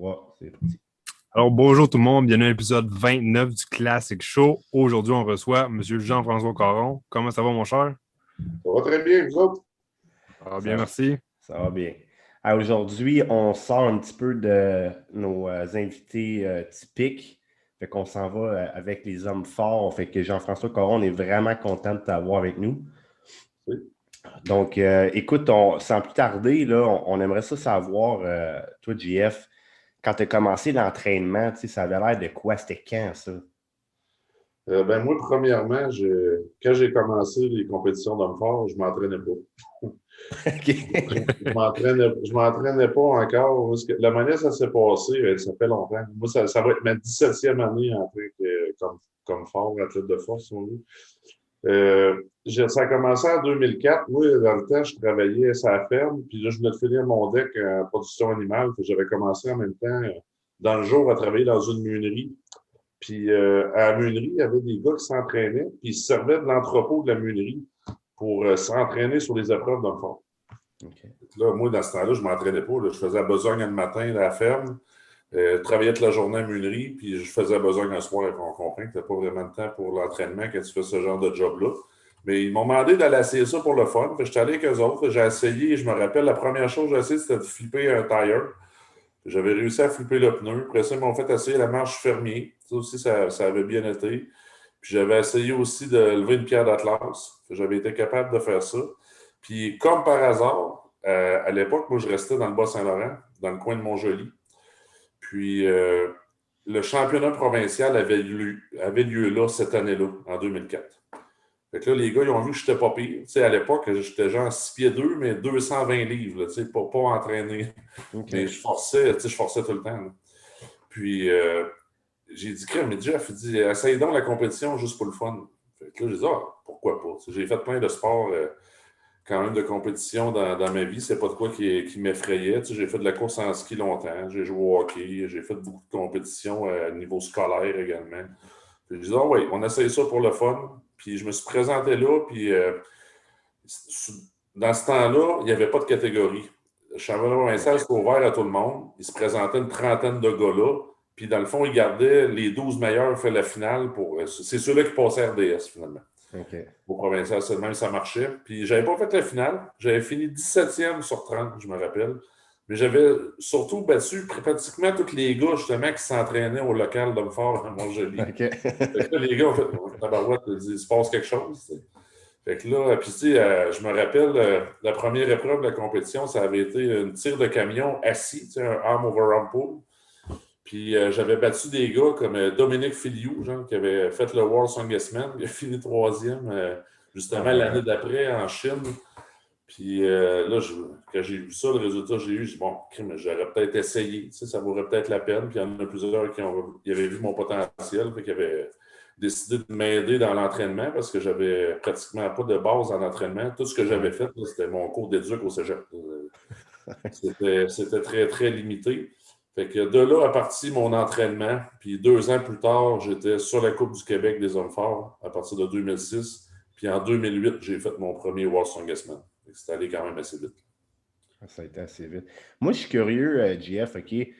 Ouais, c'est parti. Alors, bonjour tout le monde, bienvenue à l'épisode 29 du Classic Show. Aujourd'hui, on reçoit M. Jean-François Caron. Comment ça va, mon cher? Ça va très bien, vous autres? Ah, bien, Ça, merci. ça va bien. Aujourd'hui, on sort un petit peu de nos invités typiques. Fait qu'on s'en va avec les hommes forts. Fait que Jean-François Caron, on est vraiment content de t'avoir avec nous. Oui. Donc, écoute, sans plus tarder, là, on aimerait ça savoir, toi, JF, quand tu as commencé l'entraînement, tu sais, ça avait l'air de quoi? C'était quand, ça? Moi, premièrement, quand j'ai commencé les compétitions d'hommes forts, je ne m'entraînais pas. Je m'entraînais pas encore. La manière dont ça s'est passé, ça fait longtemps. Moi, ça va être ma 17e année en tant que comme fort, athlète de force, si on veut. Ça a commencé en 2004. Moi, dans le temps, je travaillais à la ferme, puis là, je venais de finir mon deck en production animale. J'avais commencé en même temps, dans le jour, à travailler dans une meunerie. Puis à la meunerie, il y avait des gars qui s'entraînaient, puis ils se servaient de l'entrepôt de la meunerie pour s'entraîner sur les épreuves d'hommes forts. Okay. Là, moi, dans ce temps-là, je ne m'entraînais pas. Là. Je faisais la besogne le matin à la ferme, travaillais toute la journée à la meunerie, puis je faisais la besogne le soir. On comprend que tu n'as pas vraiment de temps pour l'entraînement quand tu fais ce genre de job-là. Mais ils m'ont demandé d'aller essayer ça pour le fun. Je suis allé avec eux autres. J'ai essayé, je me rappelle, la première chose que j'ai essayé, c'était de flipper un tire. J'avais réussi à flipper le pneu. Après ça, ils m'ont fait essayer la marche fermier. Ça aussi, ça avait bien été. Puis j'avais essayé aussi de lever une pierre d'Atlas. J'avais été capable de faire ça. Puis comme par hasard, à l'époque, moi, je restais dans le Bas-Saint-Laurent, dans le coin de Montjoly. Puis le championnat provincial avait lieu là cette année-là, en 2004. Fait que là, les gars, ils ont vu que je n'étais pas pire. Tu sais, à l'époque, j'étais genre 6 pieds 2, mais 220 livres, tu sais, pas entraîné. Okay. Mais je forçais tout le temps. Là. Puis, j'ai dit, crème, mais Jeff, il dit, essaye donc la compétition juste pour le fun. Fait que là, j'ai dit, pourquoi pas? J'ai fait plein de sports quand même de compétition dans ma vie. C'est pas de quoi qui m'effrayait. J'ai fait de la course en ski longtemps. J'ai joué au hockey. J'ai fait beaucoup de compétitions à niveau scolaire également. Puis, j'ai dit, oui, on essaye ça pour le fun. Puis, je me suis présenté là. Puis, dans ce temps-là, il n'y avait pas de catégorie. Le championnat provincial, c'était ouvert à tout le monde. Il se présentait une trentaine de gars là. Puis, dans le fond, il gardait les 12 meilleurs faire la finale. C'est ceux-là qui passaient RDS, finalement. Okay. Au provincial, c'est le même, ça marchait. Puis, j'avais pas fait la finale. J'avais fini 17e sur 30, je me rappelle. Mais j'avais surtout battu pratiquement tous les gars, justement, qui s'entraînaient au local d'Homme Fort à Montjoly. Okay. Fait que là, les gars ont fait tabarouette, il se passe quelque chose. T'sais. Fait que là, puis tu sais, je me rappelle, la première épreuve de la compétition, ça avait été une tir de camion assis, un arm over rumble. Puis j'avais battu des gars comme Dominique Filiou, genre, qui avait fait le World Strongest Man, qui a fini troisième, justement, l'année d'après en Chine. Puis là, quand j'ai vu ça, le résultat que j'ai eu, j'ai dit, bon, j'aurais peut-être essayé, tu sais, ça vaudrait peut-être la peine. Puis il y en a plusieurs qui avaient vu mon potentiel, qui avaient décidé de m'aider dans l'entraînement parce que j'avais pratiquement pas de base en entraînement. Tout ce que j'avais fait, là, c'était mon cours d'éduc au cégep. C'était très, très limité. Fait que de là a parti mon entraînement. Puis 2 ans plus tard, j'étais sur la Coupe du Québec des hommes forts à partir de 2006. Puis en 2008, j'ai fait mon premier World Strongest Man. C'est allé quand même assez vite. Ça a été assez vite. Moi, je suis curieux, JF, OK? Tu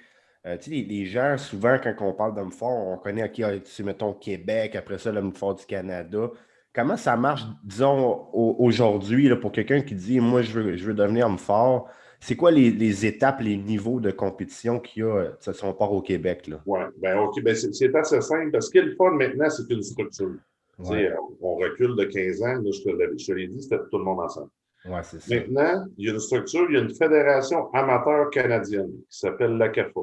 sais, les gens, souvent, quand on parle d'hommes forts, on connaît, OK, c'est, mettons, Québec, après ça, l'homme fort du Canada. Comment ça marche, disons, aujourd'hui, là, pour quelqu'un qui dit, moi, je veux devenir homme fort? C'est quoi les étapes, les niveaux de compétition qu'il y a, si on part au Québec, là? Oui, bien, OK. Ben, c'est assez simple parce que le fun maintenant, c'est une structure. Ouais, On recule de 15 ans, là, je te l'ai dit, c'était tout le monde ensemble. ouais, c'est ça. Maintenant, il y a une structure, il y a une fédération amateur canadienne qui s'appelle l'ACAFA.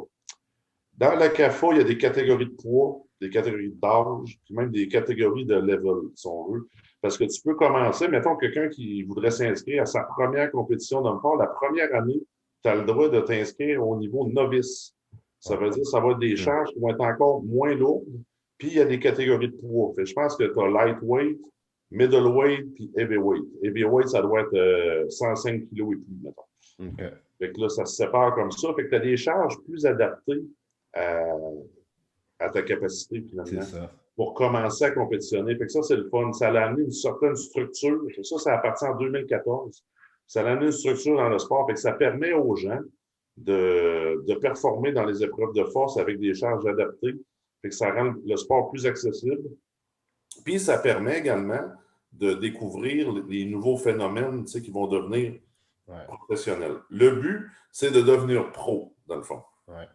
Dans l'ACAFA, il y a des catégories de poids, des catégories d'âge, puis même des catégories de level, si on veut. Parce que tu peux commencer, mettons, quelqu'un qui voudrait s'inscrire à sa première compétition d'homme fort, la première année, tu as le droit de t'inscrire au niveau novice. Ça veut dire que ça va être des charges qui vont être encore moins lourdes. Puis, il y a des catégories de poids. Fait, je pense que tu as lightweight, middleweight, puis heavyweight. Heavyweight, ça doit être 105 kilos et plus, mettons. Okay. Fait que là, ça se sépare comme ça. Fait que tu as des charges plus adaptées à ta capacité, finalement, pour commencer à compétitionner. Fait que ça, c'est le fun. Ça a amené une certaine structure. Ça a parti en 2014. Ça a amené une structure dans le sport. Fait que ça permet aux gens de performer dans les épreuves de force avec des charges adaptées. Fait que ça rend le sport plus accessible. Puis ça permet également de découvrir les nouveaux phénomènes qui vont devenir professionnels. Le but, c'est de devenir pro, dans le fond. Ouais.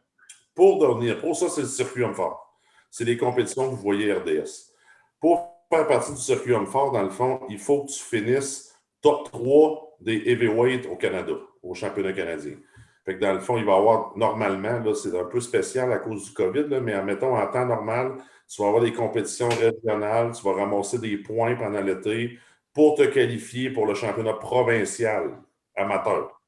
Pour devenir pro, ça, c'est le circuit homme fort. C'est les compétitions que vous voyez RDS. Pour faire partie du circuit homme fort, dans le fond, il faut que tu finisses top 3 des heavyweights au Canada, au championnat canadien. Fait que dans le fond, il va y avoir, normalement, là, c'est un peu spécial à cause du COVID, là, mais admettons, en temps normal, tu vas avoir des compétitions régionales, tu vas ramasser des points pendant l'été pour te qualifier pour le championnat provincial amateur.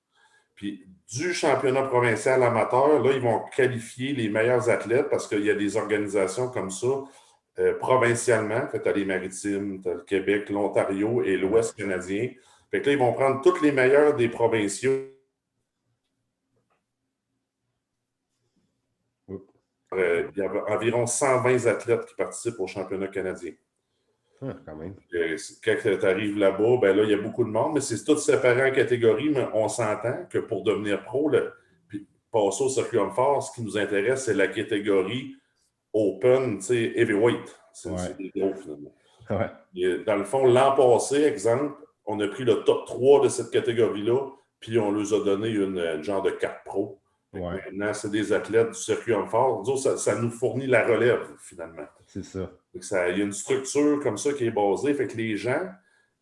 Puis du championnat provincial amateur, là, ils vont qualifier les meilleurs athlètes parce qu'il y a des organisations comme ça provincialement. Tu as les Maritimes, tu as le Québec, l'Ontario et l'Ouest canadien. Fait que là, ils vont prendre tous les meilleurs des provinciaux. Il y a environ 120 athlètes qui participent au championnat canadien. Quand même. Quand tu arrives là-bas, ben là, il y a beaucoup de monde, mais c'est tout séparé en catégories, mais on s'entend que pour devenir pro, puis passer au circuit homme fort, ce qui nous intéresse, c'est la catégorie Open, heavyweight. C'est des gros, finalement. Ouais. Et dans le fond, l'an passé, exemple, on a pris le top 3 de cette catégorie-là, puis on leur a donné une genre de carte pro. Ouais. Maintenant, c'est des athlètes du circuit homme fort. Ça nous fournit la relève, finalement. C'est ça. Il y a une structure comme ça qui est basée. Fait que les gens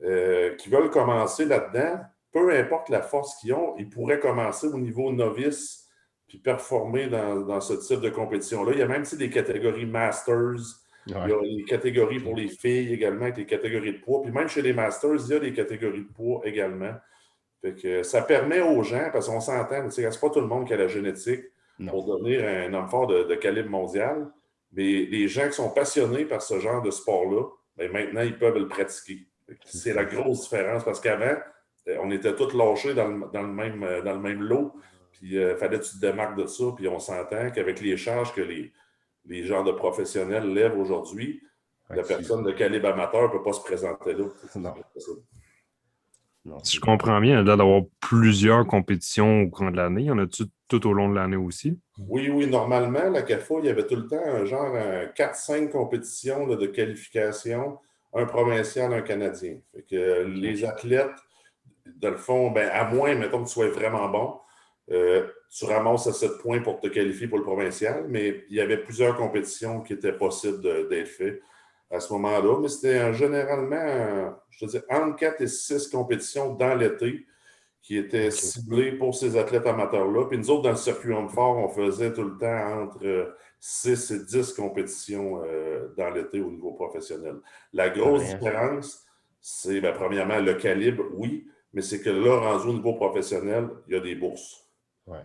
qui veulent commencer là-dedans, peu importe la force qu'ils ont, ils pourraient commencer au niveau novice puis performer dans ce type de compétition-là. Il y a même des catégories Masters. Il y a les catégories pour les filles également, avec les catégories de poids. Puis même chez les Masters, il y a des catégories de poids également. Fait que ça permet aux gens, parce qu'on s'entend, c'est pas tout le monde qui a la génétique pour devenir un homme fort de calibre mondial. Mais les gens qui sont passionnés par ce genre de sport-là, bien, maintenant, ils peuvent le pratiquer. C'est la grosse différence parce qu'avant, on était tous lâchés dans le même lot. Puis il fallait que tu te démarques de ça. Puis on s'entend qu'avec les charges que les genres de professionnels lèvent aujourd'hui, la personne de calibre amateur ne peut pas se présenter là. Non, si je comprends bien, il y a l'air d'avoir plusieurs compétitions au cours de l'année. Il y en a-tu tout au long de l'année aussi? Oui, normalement, la CAFA, il y avait tout le temps un 4-5 compétitions de qualification, un provincial, un canadien. Fait que les athlètes, dans le fond, à moins, mettons que tu sois vraiment bon, tu ramasses à 7 points pour te qualifier pour le provincial, mais il y avait plusieurs compétitions qui étaient possibles d'être faites à ce moment-là. Mais c'était généralement, je te dis, entre 4 et 6 compétitions dans l'été qui étaient ciblées pour ces athlètes amateurs-là. Puis nous autres, dans le circuit homme fort, on faisait tout le temps entre 6 et 10 compétitions dans l'été au niveau professionnel. La grosse différence, c'est, premièrement, le calibre, oui, mais c'est que là, rendu au niveau professionnel, il y a des bourses. Ouais.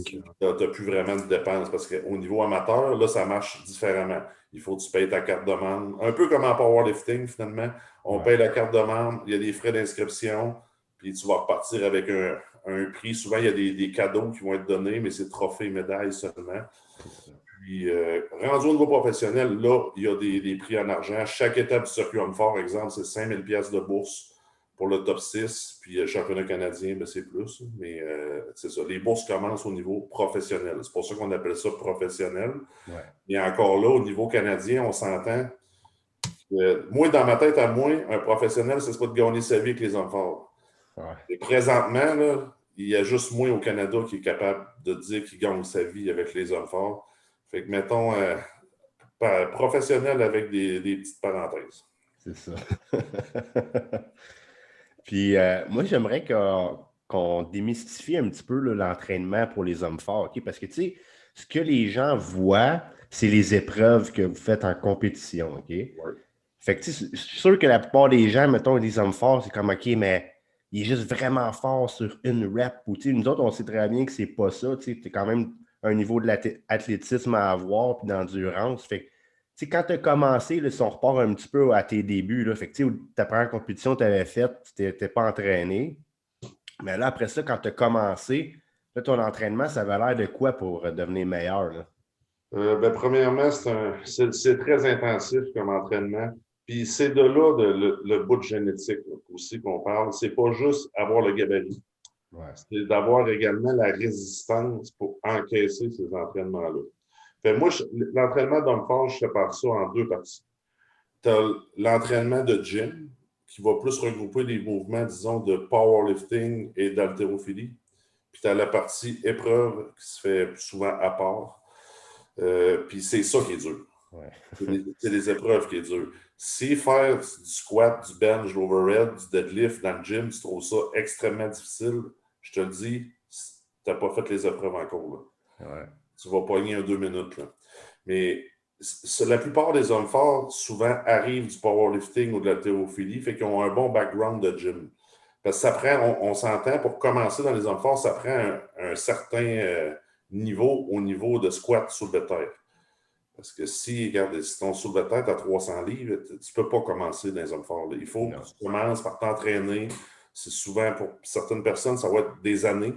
Tu n'as plus vraiment de dépenses parce qu'au niveau amateur, là, ça marche différemment. Il faut que tu payes ta carte de membre. Un peu comme en powerlifting, finalement. On paye la carte de membre, il y a des frais d'inscription, puis tu vas repartir avec un prix. Souvent, il y a des cadeaux qui vont être donnés, mais c'est trophées, médailles seulement. Puis, rendu au niveau professionnel, là, il y a des prix en argent. Chaque étape du circuit homme fort, exemple, c'est 5 000 $ de bourse pour le top 6, puis le championnat canadien, c'est plus. Mais c'est ça, les bourses commencent au niveau professionnel. C'est pour ça qu'on appelle ça professionnel. Ouais. Et encore là, au niveau canadien, on s'entend. Moi, dans ma tête à moi, un professionnel, c'est pas de gagner sa vie avec les hommes forts. Ouais. Et présentement, là, il y a juste moi au Canada qui est capable de dire qu'il gagne sa vie avec les hommes forts. Fait que, mettons, professionnel avec des petites parenthèses. C'est ça. Puis moi, j'aimerais qu'on démystifie un petit peu l'entraînement pour les hommes forts. Okay? Parce que, tu sais, ce que les gens voient, c'est les épreuves que vous faites en compétition. OK? Ouais. Fait que, tu sais, je suis sûr que la plupart des gens, mettons, les hommes forts, c'est comme, OK, mais il est juste vraiment fort sur une rep. Ou, tu sais, nous autres, on sait très bien que c'est pas ça. Tu sais, t'as quand même un niveau de l'athlétisme à avoir puis d'endurance. Fait que, tu sais, quand tu as commencé, là, si on repart un petit peu à tes débuts, là, fait que, tu sais, ta première compétition que tu avais faite, tu n'étais pas entraîné. Mais là, après ça, quand tu as commencé, là, ton entraînement, ça avait l'air de quoi pour devenir meilleur? Là? Premièrement, c'est très intensif comme entraînement. Puis c'est de là le bout de génétique là, aussi qu'on parle. C'est pas juste avoir le gabarit. Ouais. C'est d'avoir également la résistance pour encaisser ces entraînements-là. Fait, moi, l'entraînement d'homme fort, je sépare ça en deux parties. Tu as l'entraînement de gym, qui va plus regrouper les mouvements, disons, de powerlifting et d'haltérophilie. Puis tu as la partie épreuve qui se fait souvent à part. Puis c'est ça qui est dur. Ouais. C'est les épreuves qui est dur. Si faire du squat, du bench, de l'overhead, du deadlift dans le gym, tu trouves ça extrêmement difficile, je te le dis, tu n'as pas fait les épreuves encore. Là. Ouais. Tu vas pogner en 2 minutes. Là. Mais la plupart des hommes forts, souvent, arrivent du powerlifting ou de l'haltérophilie, fait qu'ils ont un bon background de gym. Parce que ça prend, on s'entend, pour commencer dans les hommes forts, ça prend un certain niveau au niveau de squat soulevé de terre. Parce que si, regarde, si ton soulevé de terre à 300 livres, tu ne peux pas commencer dans les hommes forts. Là. Il faut que tu commences par t'entraîner. C'est souvent, pour certaines personnes, ça va être des années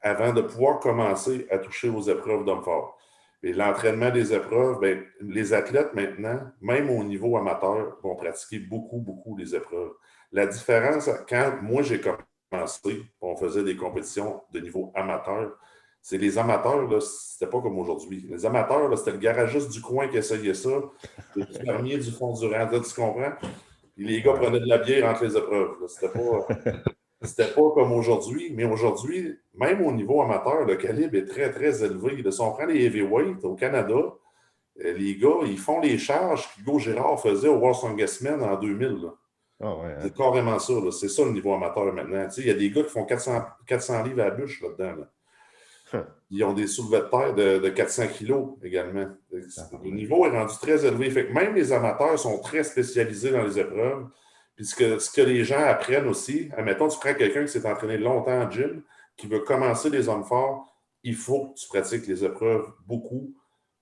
avant de pouvoir commencer à toucher aux épreuves d'hommes forts. Et l'entraînement des épreuves, bien, les athlètes maintenant, même au niveau amateur, vont pratiquer beaucoup, beaucoup les épreuves. La différence, quand moi j'ai commencé, on faisait des compétitions de niveau amateur, c'est les amateurs, là, c'était pas comme aujourd'hui. Les amateurs, là, c'était le garagiste du coin qui essayait ça, le fermier du fond du rang, là, tu comprends? Puis les gars prenaient de la bière entre les épreuves. C'était pas comme aujourd'hui, mais aujourd'hui, même au niveau amateur, le calibre est très, très élevé. Si on prend les heavyweights au Canada, les gars, ils font les charges qu'Hugo Girard faisait au World Strongest Man en 2000. Là. Oh, ouais, hein? C'est carrément ça. Là. C'est ça le niveau amateur maintenant. Il y a des gars qui font 400 livres à la bûche là-dedans. Là. Ils ont des soulevés de terre de 400 kilos également. Le niveau est rendu très élevé. Fait que même les amateurs sont très spécialisés dans les épreuves. Puis ce que les gens apprennent aussi, admettons, tu prends quelqu'un qui s'est entraîné longtemps en gym, qui veut commencer les hommes forts, il faut que tu pratiques les épreuves beaucoup.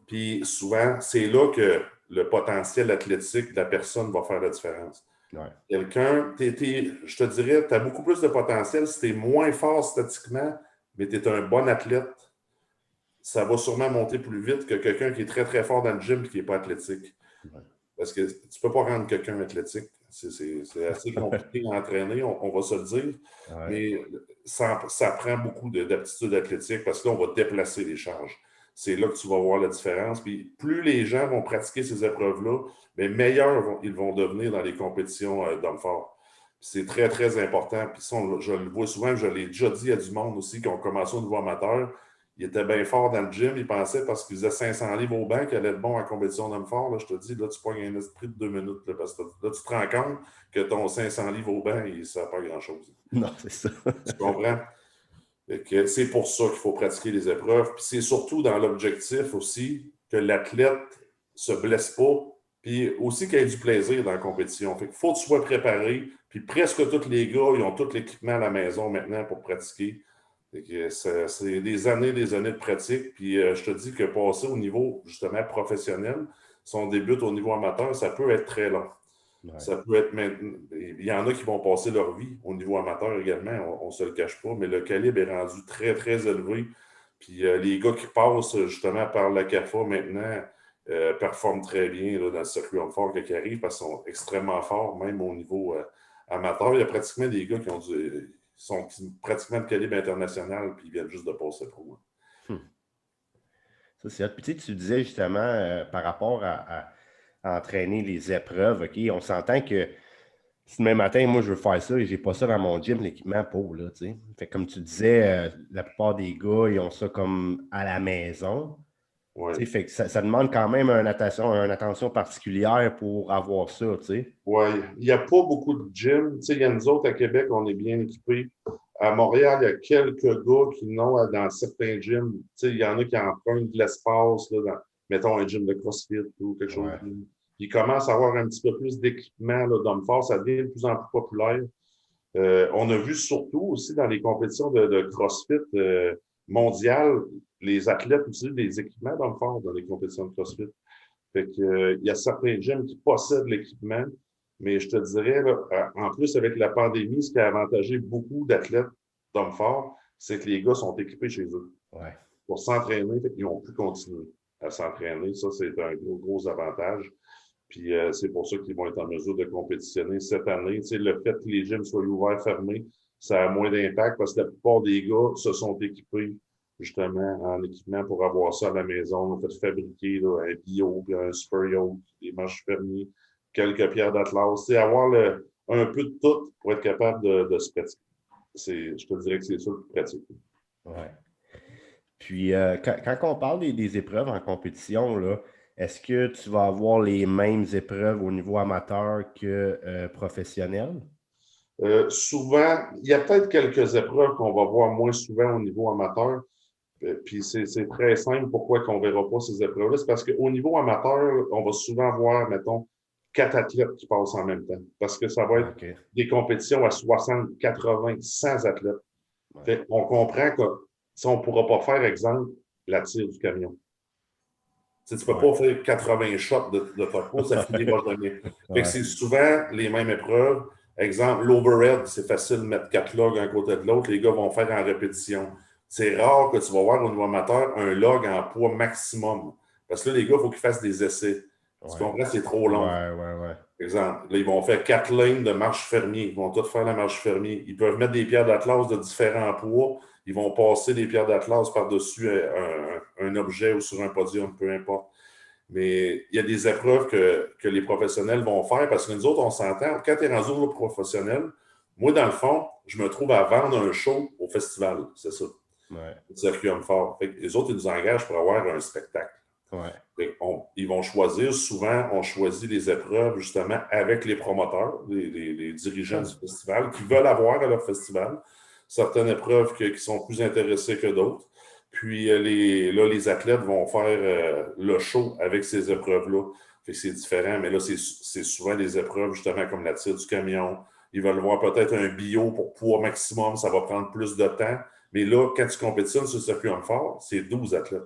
Puis souvent, c'est là que le potentiel athlétique de la personne va faire la différence. Ouais. Quelqu'un, je te dirais, tu as beaucoup plus de potentiel si tu es moins fort statiquement, mais tu es un bon athlète. Ça va sûrement monter plus vite que quelqu'un qui est très, très fort dans le gym et qui n'est pas athlétique. Ouais. Parce que tu ne peux pas rendre quelqu'un athlétique. C'est assez compliqué à entraîner, on va se le dire. Ouais. Mais ça prend beaucoup d'aptitude athlétique parce que là, on va déplacer les charges. C'est là que tu vas voir la différence. Puis plus les gens vont pratiquer ces épreuves-là, mais meilleurs ils vont devenir dans les compétitions d'hommes forts. C'est très, très important. Puis ça, je le vois souvent, je l'ai déjà dit à du monde aussi qui ont commencé au niveau amateur. Il était bien fort dans le gym. Il pensait parce qu'il faisait 500 livres au banc qu'il allait être bon en compétition d'homme fort. Là, je te dis, là, tu pognes un esprit de 2 minutes. Là, parce que là, tu te rends compte que ton 500 livres au banc, il ne sert pas à grand-chose. Non, c'est ça. Tu comprends? C'est pour ça qu'il faut pratiquer les épreuves. Puis c'est surtout dans l'objectif aussi que l'athlète ne se blesse pas. Puis aussi qu'il ait du plaisir dans la compétition. Fait qu'il faut que tu sois préparé. Puis presque tous les gars, ils ont tout l'équipement à la maison maintenant pour pratiquer. C'est des années de pratique. Puis je te dis que passer au niveau, justement, professionnel, si on débute au niveau amateur, ça peut être très long. Ouais. Ça peut être maintenant. Il y en a qui vont passer leur vie au niveau amateur également, on ne se le cache pas, mais le calibre est rendu très, très élevé. Puis les gars qui passent justement par la CAFA maintenant performent très bien là, dans le circuit homme fort qui arrive parce qu'ils sont extrêmement forts, même au niveau amateur. Il y a pratiquement des gars qui sont pratiquement de calibre international, puis ils viennent juste de passer pro. Ça, c'est hot. Puis tu disais justement par rapport à entraîner les épreuves, OK, on s'entend que si demain matin, moi, je veux faire ça et j'ai pas ça dans mon gym, l'équipement pour, là, tu sais. Fait que comme tu disais, la plupart des gars, ils ont ça comme à la maison. Ouais. Fait que ça demande quand même une attention particulière pour avoir ça, tu sais. Oui, il n'y a pas beaucoup de gyms. Tu sais, il y a nous autres à Québec, on est bien équipés. À Montréal, il y a quelques gars qui n'ont dans certains gyms. Tu sais, il y en a qui empruntent de l'espace, là, dans, mettons, un gym de CrossFit ou quelque chose. Ouais. Ils commencent à avoir un petit peu plus d'équipement d'hommes forts. Ça devient de plus en plus populaire. On a vu surtout aussi dans les compétitions de CrossFit mondiales, les athlètes utilisent des équipements d'hommes forts dans les compétitions de CrossFit. Fait que, il y a certains gyms qui possèdent l'équipement, mais je te dirais, là, en plus, avec la pandémie, ce qui a avantagé beaucoup d'athlètes d'hommes forts, c'est que les gars sont équipés chez eux. Ouais. Pour s'entraîner, ils ont pu continuer à s'entraîner. Ça, c'est un gros avantage. Puis c'est pour ça qu'ils vont être en mesure de compétitionner cette année. Tu sais, le fait que les gyms soient ouverts, fermés, ça a moins d'impact parce que la plupart des gars se sont équipés justement en équipement pour avoir ça à la maison. On a fait fabriquer là, un bio, puis un super yacht, des marches fermiers, quelques pierres d'Atlas. Avoir un peu de tout pour être capable de se pratiquer. Je te dirais que c'est ça le plus pratique. Ouais. Puis, quand on parle des épreuves en compétition, là, est-ce que tu vas avoir les mêmes épreuves au niveau amateur que professionnel? Souvent, il y a peut-être quelques épreuves qu'on va voir moins souvent au niveau amateur. Puis c'est très simple pourquoi on ne verra pas ces épreuves-là. C'est parce qu'au niveau amateur, on va souvent voir, mettons, 4 athlètes qui passent en même temps. Parce que ça va être des compétitions à 60, 80, 100 athlètes. Ouais. On comprend que si on ne pourra pas faire, exemple, la tire du camion. Tu ne peux pas faire 80 shots de ta course, ça finira jamais. Fait que c'est souvent les mêmes épreuves. Exemple, l'overhead, c'est facile de mettre 4 logs un côté de l'autre. Les gars vont faire en répétition. C'est rare que tu vas voir au niveau amateur un log en poids maximum. Parce que là, les gars, il faut qu'ils fassent des essais. Tu comprends? C'est trop long. Ouais. Exemple, là, ils vont faire 4 lignes de marche fermier. Ils vont tous faire la marche fermier. Ils peuvent mettre des pierres d'Atlas de différents poids. Ils vont passer des pierres d'Atlas par-dessus un objet ou sur un podium, peu importe. Mais il y a des épreuves que les professionnels vont faire parce que nous autres, on s'entend. Quand tu es rendu au professionnel, moi, dans le fond, je me trouve à vendre un show au festival. C'est ça. Ouais. Le circuit fort. Les autres, ils nous engagent pour avoir un spectacle. Ouais. Ils vont choisir, souvent, on choisit les épreuves justement avec les promoteurs, les dirigeants du festival qui veulent avoir à leur festival. Certaines épreuves qui sont plus intéressées que d'autres. Puis les athlètes vont faire le show avec ces épreuves-là. C'est différent, mais là, c'est souvent des épreuves justement comme la tire du camion. Ils veulent voir peut-être un bio pour poids maximum, ça va prendre plus de temps. Mais là, quand tu compétitionnes sur le circuit fort, c'est 12 athlètes.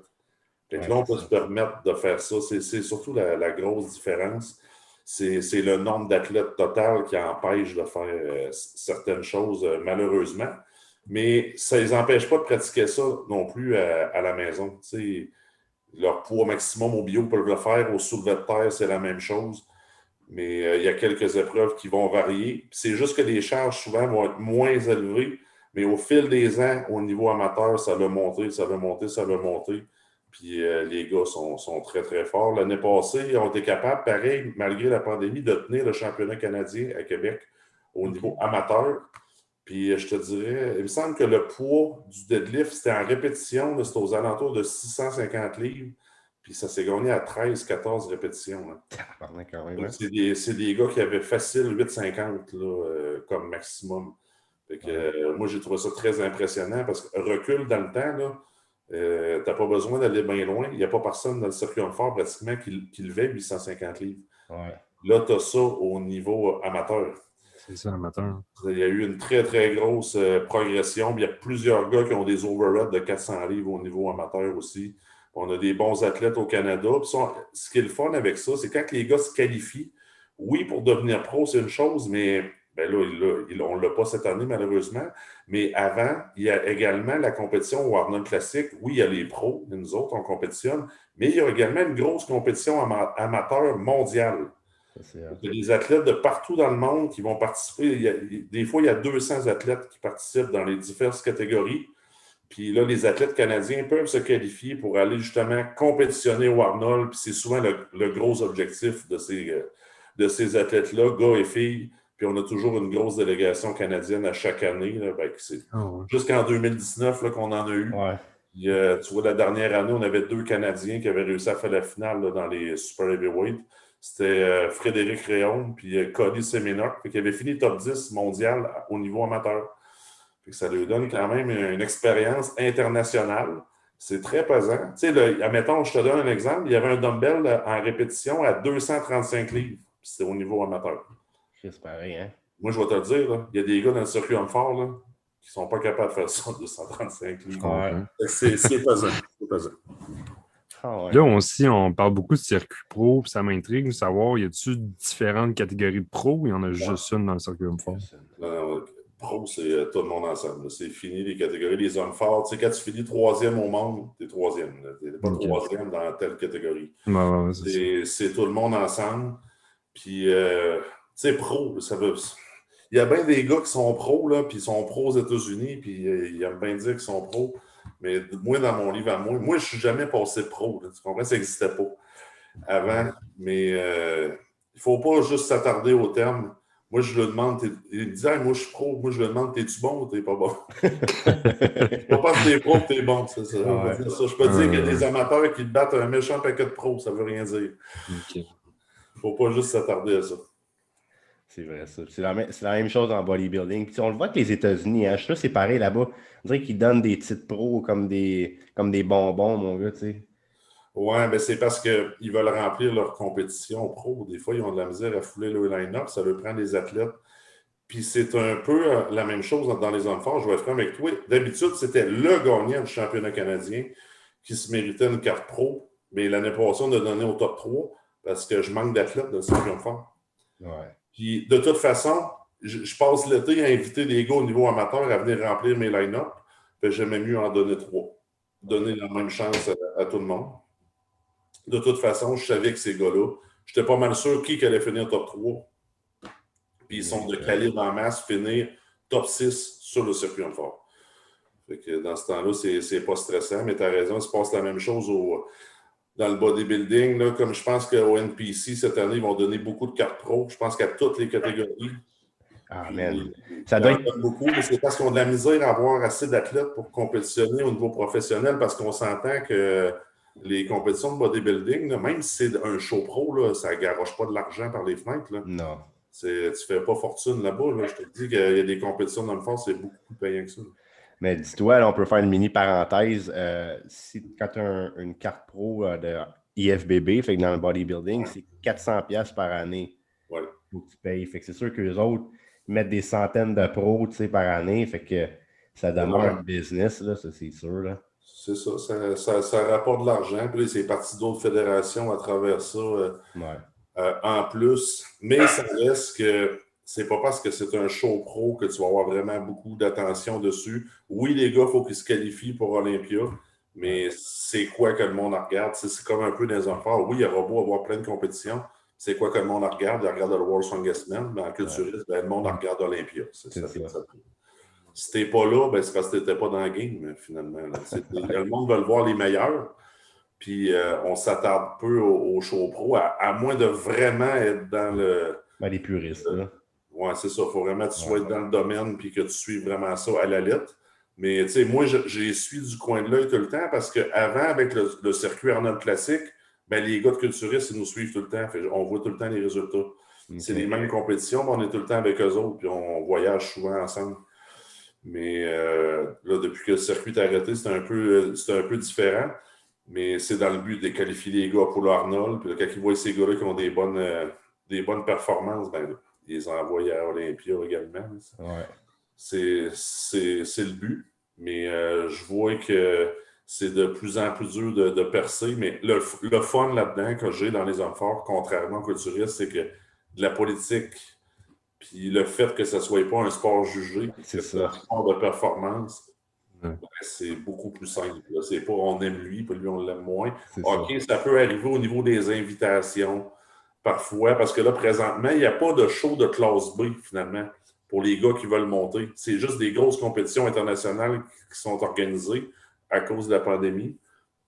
Fait que là, on peut se permettre de faire ça. C'est surtout la grosse différence. C'est le nombre d'athlètes total qui empêche de faire certaines choses, malheureusement. Mais ça ne les empêche pas de pratiquer ça non plus à la maison. T'sais, leur poids maximum au bio peuvent le faire. Au soulevé de terre, c'est la même chose. Mais il y a quelques épreuves qui vont varier. C'est juste que les charges, souvent, vont être moins élevées. Mais au fil des ans, au niveau amateur, ça va monter, ça va monter, ça va monter. Puis les gars sont très, très forts. L'année passée, ils ont été capables, pareil, malgré la pandémie, de tenir le championnat canadien à Québec au niveau amateur. Puis je te dirais, il me semble que le poids du deadlift, c'était en répétition, c'était aux alentours de 650 livres. Puis ça s'est gagné à 13-14 répétitions. Quand même, hein? C'est des gars qui avaient facile 8,50 comme maximum. Fait que, moi, j'ai trouvé ça très impressionnant parce que recul dans le temps, tu n'as pas besoin d'aller bien loin. Il n'y a pas personne dans le circuit fort pratiquement qui levait 850 livres. Ouais. Là, tu as ça au niveau amateur. C'est ça, amateur. Il y a eu une très, très grosse progression. Il y a plusieurs gars qui ont des overheads de 400 livres au niveau amateur aussi. On a des bons athlètes au Canada. Puis ce qui est le fun avec ça, c'est quand les gars se qualifient, oui, pour devenir pro, c'est une chose, mais ben là, on ne l'a pas cette année, malheureusement. Mais avant, il y a également la compétition au Arnold Classic. Oui, il y a les pros, nous autres, on compétitionne, mais il y a également une grosse compétition amateur mondiale. Il y a des athlètes de partout dans le monde qui vont participer. Des fois, il y a 200 athlètes qui participent dans les diverses catégories. Puis là, les athlètes canadiens peuvent se qualifier pour aller justement compétitionner au Arnold. Puis c'est souvent le gros objectif de ces athlètes-là, gars et filles. Puis on a toujours une grosse délégation canadienne à chaque année. Là, jusqu'en 2019 là, qu'on en a eu. Ouais. Puis, tu vois, la dernière année, on avait 2 Canadiens qui avaient réussi à faire la finale là, dans les Super Heavyweight. C'était Frédéric Réaume puis Cody Semenuk, qui avait fini top 10 mondial au niveau amateur. Ça lui donne quand même une expérience internationale. C'est très pesant. Tu sais, admettons, je te donne un exemple. Il y avait un dumbbell en répétition à 235 livres. C'était au niveau amateur. C'est pareil, hein? Moi, je vais te le dire, là, il y a des gars dans le circuit fort là, qui ne sont pas capables de faire ça à 235 livres. Ouais. C'est pesant. C'est pesant. Ouais. Là aussi, on parle beaucoup de circuit pro, puis ça m'intrigue de savoir, y a-t-il différentes catégories de pro ou il y en a juste une dans le circuit fort? Pro, c'est tout le monde ensemble. C'est fini les catégories. Les hommes forts, tu sais, quand tu finis 3e au monde, t'es 3e. T'es pas 3e dans telle catégorie. C'est tout le monde ensemble. Puis, tu sais, pro, ça veut... il y a bien des gars qui sont pros, là, puis ils sont pros aux États-Unis, puis ils aiment bien dire qu'ils sont pros. Mais moi, dans mon livre à moi, je ne suis jamais passé pro. Là, tu comprends? Ça n'existait pas avant. Mais il ne faut pas juste s'attarder au terme. Moi, je le demande, il me dit, hey, moi, je suis pro. Moi, je le demande, t'es-tu bon ou t'es pas bon? C'est pas parce que t'es pro que t'es bon, c'est ça. On va dire ça. Je peux dire qu'il y a des amateurs qui battent un méchant paquet de pros, ça veut rien dire. Il ne faut pas juste s'attarder à ça. C'est vrai, ça. C'est la même chose en bodybuilding. Puis on le voit que les États-Unis, hein, je sais pas, c'est pareil là-bas. On dirait qu'ils donnent des titres pros comme des bonbons, mon gars, tu sais. Ouais, ben c'est parce qu'ils veulent remplir leur compétition pro. Des fois, ils ont de la misère à fouler le line-up. Ça leur prend des athlètes. Puis c'est un peu la même chose dans les hommes forts. Je vais être franc avec toi. D'habitude, c'était le gagnant du championnat canadien qui se méritait une carte pro. Mais l'année passée, on a donné au top 3 parce que je manque d'athlètes dans le championnat fort. Ouais. Puis de toute façon, je passe l'été à inviter des gars au niveau amateur à venir remplir mes line-up. J'aimais mieux en donner 3. Donner la même chance à tout le monde. De toute façon, je savais que ces gars-là, j'étais pas mal sûr qui allait finir top 3. Puis ils sont de calibre en masse, finir top 6 sur le circuit en fort. Fait que dans ce temps-là, c'est pas stressant, mais tu as raison, il se passe la même chose dans le bodybuilding. Là, comme je pense qu'au NPC, cette année, ils vont donner beaucoup de cartes pro. Je pense qu'à toutes les catégories. Ah, man. Ça doit être beaucoup, mais c'est parce qu'on a de la misère à avoir assez d'athlètes pour compétitionner au niveau professionnel, parce qu'on s'entend que les compétitions de bodybuilding, là, même si c'est un show pro, là, ça ne garoche pas de l'argent par les fenêtres. Là. Non. Tu ne fais pas fortune là-bas. Là. Je te dis qu'il y a des compétitions d'hommes forts, c'est beaucoup plus payant que ça. Mais dis-toi, là, on peut faire une mini parenthèse. Quand tu as une carte pro de IFBB, fait que dans le bodybuilding, c'est 400$ par année. Ouais. Faut que tu payes. Fait que c'est sûr qu'eux autres mettent des centaines de pros par année. Fait que ça demeure un business, là, ça c'est sûr. Là. C'est ça, ça rapporte de l'argent. Puis là, c'est parti d'autres fédérations à travers ça en plus. Mais ça reste que c'est pas parce que c'est un show pro que tu vas avoir vraiment beaucoup d'attention dessus. Oui, les gars, il faut qu'ils se qualifient pour Olympia, mais c'est quoi que le monde regarde? C'est comme un peu des enfants. Oui, il y aura beau avoir plein de compétitions. C'est quoi que le monde regarde? Il regarde le World Strongest Man, mais en culturiste, le monde regarde Olympia. C'est ça. Si t'es pas là, c'est parce que t'étais pas dans le game, finalement. Le monde veut voir les meilleurs. Puis on s'attarde peu au show pro, à moins de vraiment être dans le... les puristes, là. Oui, c'est ça. Il faut vraiment que tu sois dans le domaine puis que tu suives vraiment ça à la lettre. Mais tu sais, moi, j'ai suis du coin de l'œil tout le temps parce qu'avant, avec le circuit Arnold Classique, les gars de culturistes, ils nous suivent tout le temps. On voit tout le temps les résultats. Okay. C'est les mêmes compétitions, mais on est tout le temps avec eux autres puis on voyage souvent ensemble. Mais là, depuis que le circuit est arrêté, c'est un peu différent. Mais c'est dans le but de qualifier les gars pour l'Arnold. Puis là, quand ils voient ces gars-là qui ont des bonnes performances, ils les envoient à Olympia également. Ouais. C'est le but. Mais je vois que c'est de plus en plus dur de percer. Mais le fun là-dedans que j'ai dans les hommes forts, contrairement aux culturistes, c'est que de la politique, puis le fait que ce ne soit pas un sport jugé, c'est un sport de performance, c'est beaucoup plus simple. C'est pas on aime lui, puis lui on l'aime moins. OK, ça peut arriver au niveau des invitations, parfois, parce que là, présentement, il n'y a pas de show de classe B, finalement, pour les gars qui veulent monter. C'est juste des grosses compétitions internationales qui sont organisées à cause de la pandémie.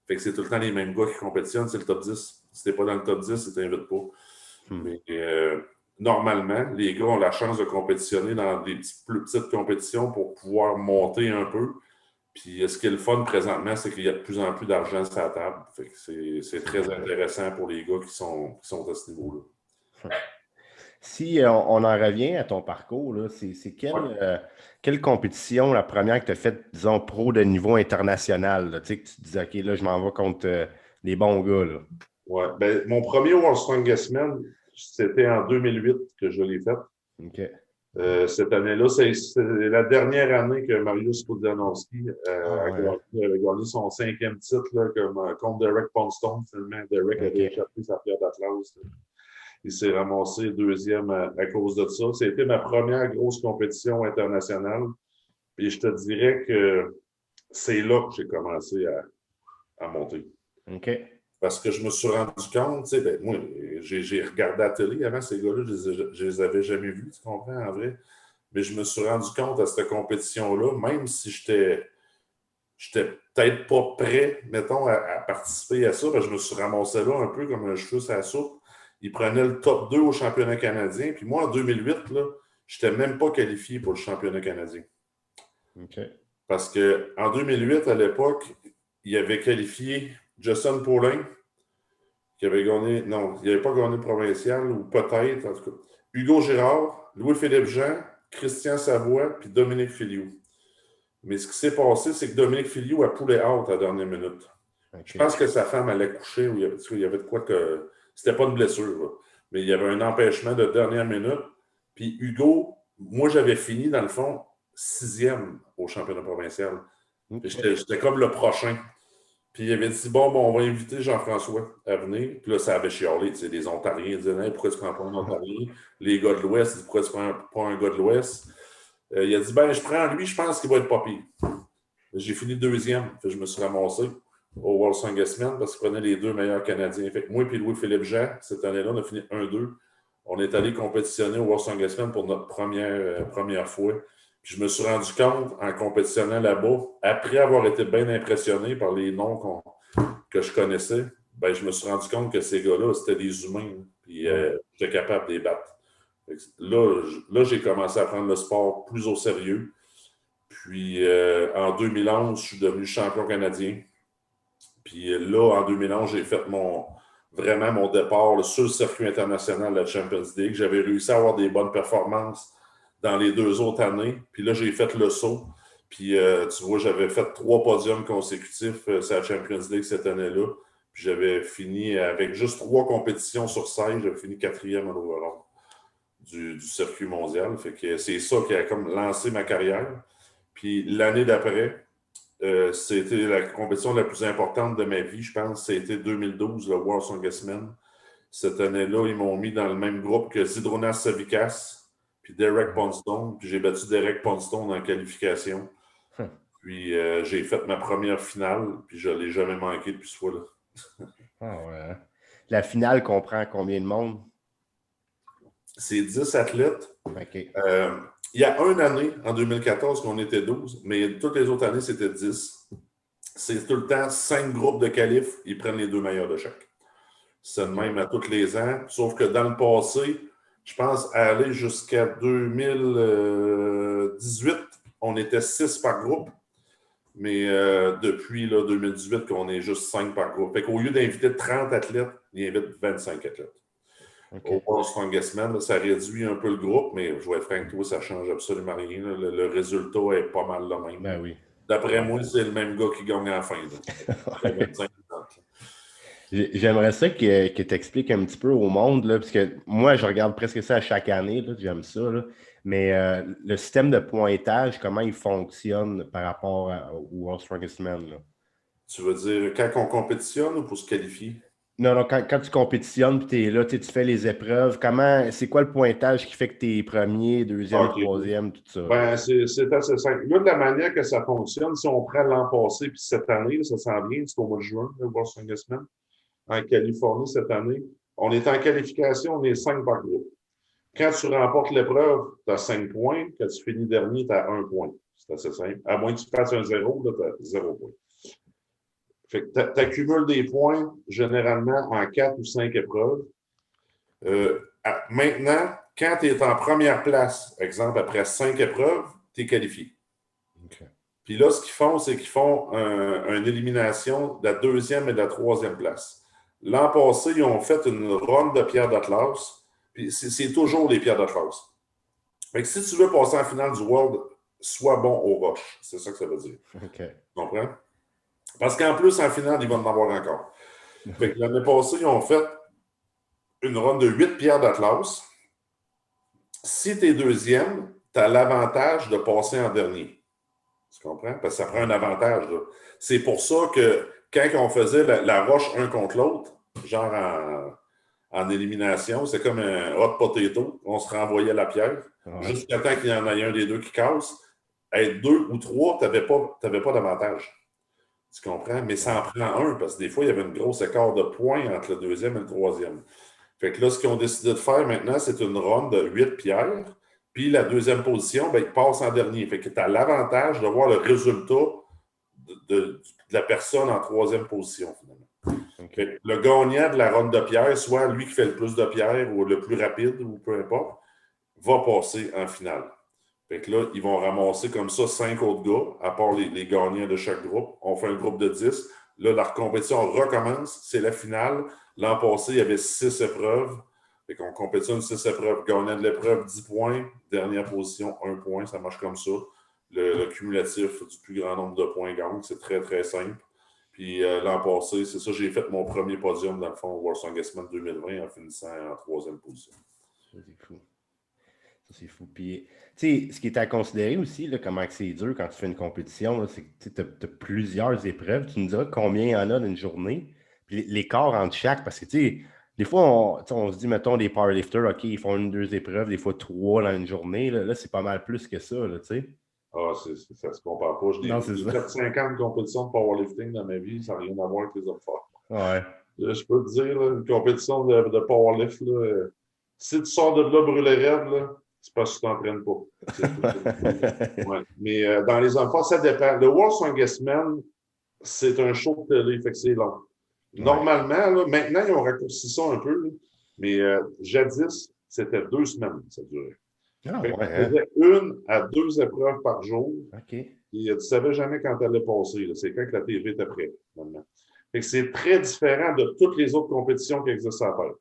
Fait que c'est tout le temps les mêmes gars qui compétitionnent, c'est le top 10. Si t'es pas dans le top 10, tu t'invites pas. Mais normalement, les gars ont la chance de compétitionner dans des plus petites compétitions pour pouvoir monter un peu. Puis ce qui est le fun présentement, c'est qu'il y a de plus en plus d'argent sur la table. Fait que c'est très intéressant pour les gars qui sont à ce niveau-là. Si on en revient à ton parcours, là, c'est quelle compétition, la première que tu as faite, disons, pro de niveau international? Là, tu sais, que tu te disais, OK, là, je m'en vais contre les bons gars. Oui. Mon premier World Strongest Man, c'était en 2008 que je l'ai fait. OK. Cette année-là, c'est la dernière année que Mariusz Pudzianowski a gagné son 5e titre là, contre Derek Poundstone. Finalement, Derek avait échappé sa pierre d'Atlas. Il s'est ramassé 2e à cause de ça. C'était ma première grosse compétition internationale. Et je te dirais que c'est là que j'ai commencé à monter. OK. Parce que je me suis rendu compte, tu sais, moi, j'ai regardé la télé avant, ces gars-là, je les avais jamais vus, tu comprends, en vrai. mais je me suis rendu compte à cette compétition-là, même si j'étais peut-être pas prêt, mettons, à participer à ça, parce que je me suis ramassé là un peu comme un cheveu sur la soupe. Ils prenaient le top 2 au championnat canadien, puis moi, en 2008, là, je n'étais même pas qualifié pour le championnat canadien. OK. Parce qu'en 2008, à l'époque, il avait qualifié Justin Paulin, qui avait gagné, non, il n'avait pas gagné le provincial, ou peut-être, en tout cas. Hugo Girard, Louis-Philippe Jean, Christian Savoie, puis Dominique Filiou. Mais ce qui s'est passé, c'est que Dominique Filiou a poulé out à la dernière minute. Okay. Je pense que sa femme allait coucher, ou il y avait de quoi que. C'était pas une blessure, là. Mais il y avait un empêchement de dernière minute. Puis Hugo, moi, j'avais fini, dans le fond, 6e au championnat provincial. Okay. J'étais comme le prochain. Puis il avait dit, bon, on va inviter Jean-François à venir. Puis là, ça avait chialé. Tu sais, les Ontariens, ils disaient, hey, pourquoi tu ne prends pas un Ontarien? Les gars de l'Ouest, ils disaient, pourquoi tu ne prends pas un gars de l'Ouest? Il a dit, ben, je prends lui, je pense qu'il va être pas pire. J'ai fini 2e. Je me suis ramassé au World Songest-Man parce qu'il prenait les 2 meilleurs Canadiens. Fait que moi et Louis-Philippe Jean, cette année-là, on a fini 1-2. On est allé compétitionner au World Songest-Man pour notre première fois. Puis je me suis rendu compte, en compétitionnant là-bas, après avoir été bien impressionné par les noms que je connaissais, ben, je me suis rendu compte que ces gars-là, c'était des humains. Puis j'étais capable de les battre. Là, j'ai commencé à prendre le sport plus au sérieux. Puis en 2011, je suis devenu champion canadien. Puis là, en 2011, j'ai fait vraiment mon départ sur le circuit international de la Champions League. J'avais réussi à avoir des bonnes performances dans les 2 autres années. Puis là, j'ai fait le saut. Puis tu vois, j'avais fait 3 podiums consécutifs sur la Champions League cette année-là. Puis j'avais fini avec juste 3 compétitions sur 16. J'avais fini 4e en overall du circuit mondial. Fait que c'est ça qui a comme lancé ma carrière. Puis l'année d'après, c'était la compétition la plus importante de ma vie, je pense. C'était 2012, le World Songest-Man. Cette année-là, ils m'ont mis dans le même groupe que Zydrunas Savikas puis Derek Poundstone. Puis j'ai battu Derek Poundstone en qualification. Puis j'ai fait ma première finale, puis je ne l'ai jamais manqué depuis ce fois-là. Ah ouais. La finale comprend combien de monde? C'est 10 athlètes. Okay. Il y a une année, en 2014, qu'on était 12, mais toutes les autres années, c'était 10. C'est tout le temps 5 groupes de qualifs, ils prennent les 2 meilleurs de chaque. C'est le même à tous les ans, sauf que dans le passé, je pense à aller jusqu'à 2018, on était 6 par groupe, mais depuis là, 2018, qu'on est juste 5 par groupe. Fait qu'au lieu d'inviter 30 athlètes, ils invitent 25 athlètes. Okay. Au World Songest-Man, ça réduit un peu le groupe, mais je vais être franc avec toi, ça ne change absolument rien. Le résultat est pas mal le même. Ben oui. D'après moi, c'est le même gars qui gagne à la fin. J'aimerais ça que tu expliques un petit peu au monde, là, parce que moi, je regarde presque ça à chaque année, là, j'aime ça. Là, mais le système de pointage, comment il fonctionne par rapport au World Strongest-Man? Tu veux dire quand on compétitionne ou pour se qualifier? Non, quand tu compétitionnes, tu es là, tu fais les épreuves, c'est quoi le pointage qui fait que tu es premier, deuxième, troisième, tout ça? Ben, c'est assez simple. Là, de la manière que ça fonctionne, si on prend l'an passé puis cette année, ça s'en vient, c'est au mois de juin, le World Songest-Man, en Californie cette année. On est en qualification, on est 5 par groupe. Quand tu remportes l'épreuve, tu as 5 points. Quand tu finis dernier, tu as 1 point. C'est assez simple. À moins que tu fasses un 0, là, tu as 0 point. Fait que tu accumules des points généralement en 4 ou 5 épreuves. Maintenant, quand tu es en première place, exemple, après 5 épreuves, tu es qualifié. Okay. Puis là, ce qu'ils font, c'est qu'ils font une élimination de la 2e et de la 3e place. L'an passé, ils ont fait une ronde de pierres d'Atlas. Puis c'est toujours les pierres d'Atlas. Fait que si tu veux passer en finale du World, sois bon aux roches. C'est ça que ça veut dire. Okay. Tu comprends? Parce qu'en plus, en finale, ils vont en avoir encore. Fait que l'année passée, ils ont fait une ronde de 8 pierres d'Atlas. Si tu es deuxième, tu as l'avantage de passer en dernier. Tu comprends? Parce que ça prend un avantage. Là. C'est pour ça que quand on faisait la roche un contre l'autre, genre en élimination, c'est comme un hot potato. On se renvoyait la pierre. Ouais. Jusqu'à temps qu'il y en ait un des deux qui casse. Être 2 ou 3, tu n'avais pas d'avantage. Tu comprends? Mais ça en prend un, parce que des fois, il y avait une grosse écart de points entre le 2e et le 3e. Fait que là, ce qu'ils ont décidé de faire maintenant, c'est une ronde de 8 pierres. Puis la deuxième position, ben, il passe en dernier. Fait que tu as l'avantage de voir le résultat de la personne en troisième position, finalement. Okay. Fait que le gagnant de la ronde de pierre, soit lui qui fait le plus de pierres ou le plus rapide, ou peu importe, va passer en finale. Fait que là, ils vont ramasser comme ça 5 autres gars, à part les gagnants de chaque groupe. On fait un groupe de 10. Là, la compétition recommence. C'est la finale. L'an passé, il y avait 6 épreuves. Fait qu'on compétitionne 6 épreuves. Gagnant de l'épreuve, 10 points. Dernière position, 1 point. Ça marche comme ça. Le cumulatif du plus grand nombre de points gagne. C'est très, très simple. Puis l'an passé, c'est ça, j'ai fait mon premier podium dans le fond au World Strongest 2020 en finissant en 3e position. C'est fou. Ça, c'est fou. Puis, tu sais, ce qui est à considérer aussi, là, comment c'est dur quand tu fais une compétition, c'est que tu as plusieurs épreuves. Tu nous diras combien il y en a d'une journée. Puis l'écart entre chaque, parce que, tu sais, des fois, on se dit, mettons, des powerlifters, OK, ils font 1, 2 épreuves, des fois 3 dans une journée. Là c'est pas mal plus que ça, là, tu sais. Ah, ça se compare pas. J'ai fait 50 compétitions de powerlifting dans ma vie, ça n'a rien à voir avec les autres formes. Ouais. Là, je peux te dire, là, une compétition de powerlift, là, si tu sors de là brûlé raide, là, c'est parce que tu t'entraînes pas. Ouais. Mais dans les enfants, ça dépend. Le World Strongest Man, c'est un show de télé, fait que c'est long. Normalement, là, maintenant, ils ont raccourci ça un peu, là, mais jadis, c'était 2 semaines, ça durait. Ah, Fait ouais, on faisait 1 à 2 épreuves par jour. OK. Et tu ne savais jamais quand elle allait passer. Là. C'est quand que la TV était prête, maintenant. Fait que c'est très différent de toutes les autres compétitions qui existent à faire.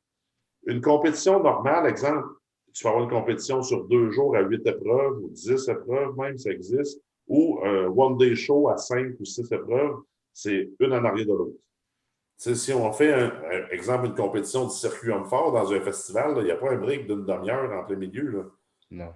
Une compétition normale, exemple, tu peux avoir une compétition sur 2 jours à 8 épreuves ou 10 épreuves même, ça existe, ou un one-day show à 5 ou 6 épreuves, c'est une en arrière de l'autre. T'sais, si on fait, exemple, une compétition du circuit homme-fort dans un festival, il n'y a pas un break d'une demi-heure en plein milieu. Là. Non.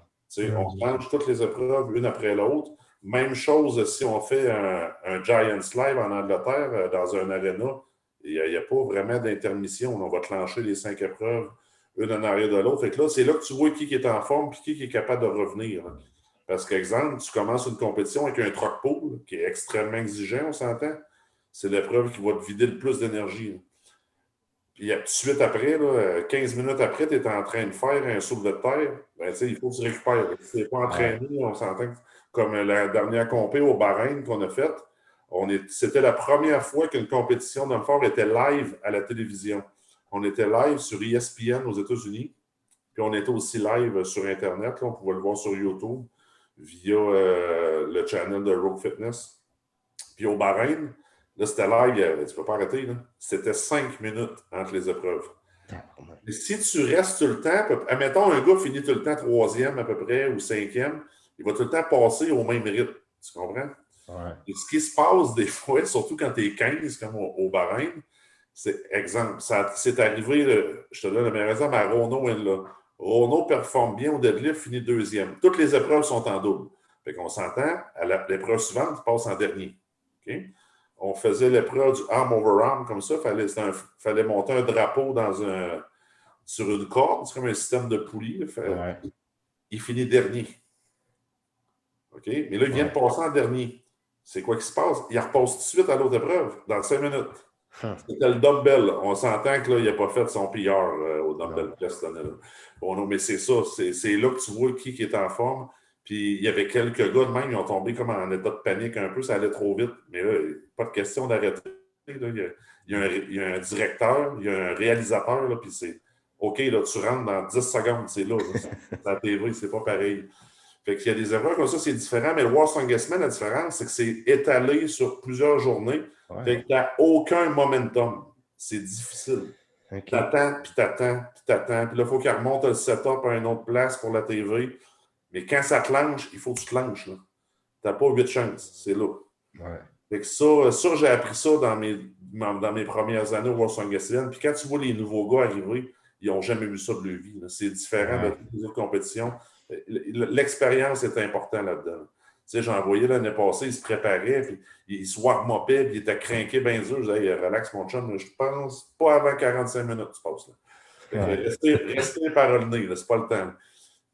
On mange toutes les épreuves une après l'autre. Même chose si on fait un Giants Live en Angleterre dans un aréna. Il n'y a pas vraiment d'intermission. On va clencher les 5 épreuves, une en arrière de l'autre. Fait que là, c'est là que tu vois qui est en forme et qui est capable de revenir. Hein. Parce qu'exemple, tu commences une compétition avec un truck pull qui est extrêmement exigeant, on s'entend. C'est l'épreuve qui va te vider le plus d'énergie. Puis tout de suite après, là, 15 minutes après, tu es en train de faire un soulevé de terre. Ben, il faut que tu récupères. Si tu n'es pas entraîné, on s'entend que, comme la dernière compé au Bahreïn qu'on a faite, c'était la première fois qu'une compétition d'homme fort était live à la télévision. On était live sur ESPN aux États-Unis. Puis on était aussi live sur Internet. Là, on pouvait le voir sur YouTube via le channel de Rogue Fitness. Puis au Bahreïn, là, c'était live, tu ne peux pas arrêter. Là. C'était 5 minutes entre les épreuves. Mais si tu restes tout le temps, admettons, un gars finit tout le temps 3e à peu près ou 5e, il va tout le temps passer au même rythme. Tu comprends? Ouais. Et ce qui se passe des fois, surtout quand tu es 15, comme au Bahreïn, c'est exemple, c'est arrivé, je te donne le meilleur exemple, à Rono Enla. Rono performe bien au deadlift, finit 2e. Toutes les épreuves sont en double. Fait qu'on s'entend, à l'épreuve suivante, tu passes en dernier. Okay? On faisait l'épreuve du arm over arm comme ça. Fallait monter un drapeau sur une corde. C'est comme un système de poulie. Ouais. Il finit dernier. OK? Mais là, il vient de passer en dernier. C'est quoi qui se passe? Il repasse tout de suite à l'autre épreuve, dans 5 minutes. C'était le dumbbell. On s'entend que là, il n'a pas fait son PR au dumbbell press cette année-là. Bon, non, mais c'est ça. C'est là que tu vois qui est en forme. Puis il y avait quelques gars de même, ils ont tombé comme en état de panique un peu, ça allait trop vite. Mais là, pas de question d'arrêter. Il y a un directeur, il y a un réalisateur, là, puis c'est OK, là, tu rentres dans 10 secondes, c'est là. La TV, c'est pas pareil. Fait qu'il y a des erreurs comme ça, c'est différent. Mais le World Strongest Man, la différence, c'est que c'est étalé sur plusieurs journées. Ouais. Fait que tu n'as aucun momentum. C'est difficile. Okay. T'attends, puis t'attends, puis t'attends. Puis là, il faut qu'il remonte le setup à une autre place pour la TV. Mais quand ça clenche, il faut que tu clenches. Tu n'as pas 8 chances. C'est là. Ouais. Fait que ça, j'ai appris ça dans mes premières années au World Strongest Man. Puis quand tu vois les nouveaux gars arriver, ils n'ont jamais vu ça de leur vie. Là. C'est différent de toutes les autres compétitions. L'expérience est importante là-dedans. Tu sais, j'en voyais l'année passée, il se préparait, puis il se warm-upait, puis il était craqué bien dur. Je disais, hey, relax mon chum, je pense pas avant 45 minutes tu passes là. Restez par le nez, là, c'est pas le temps.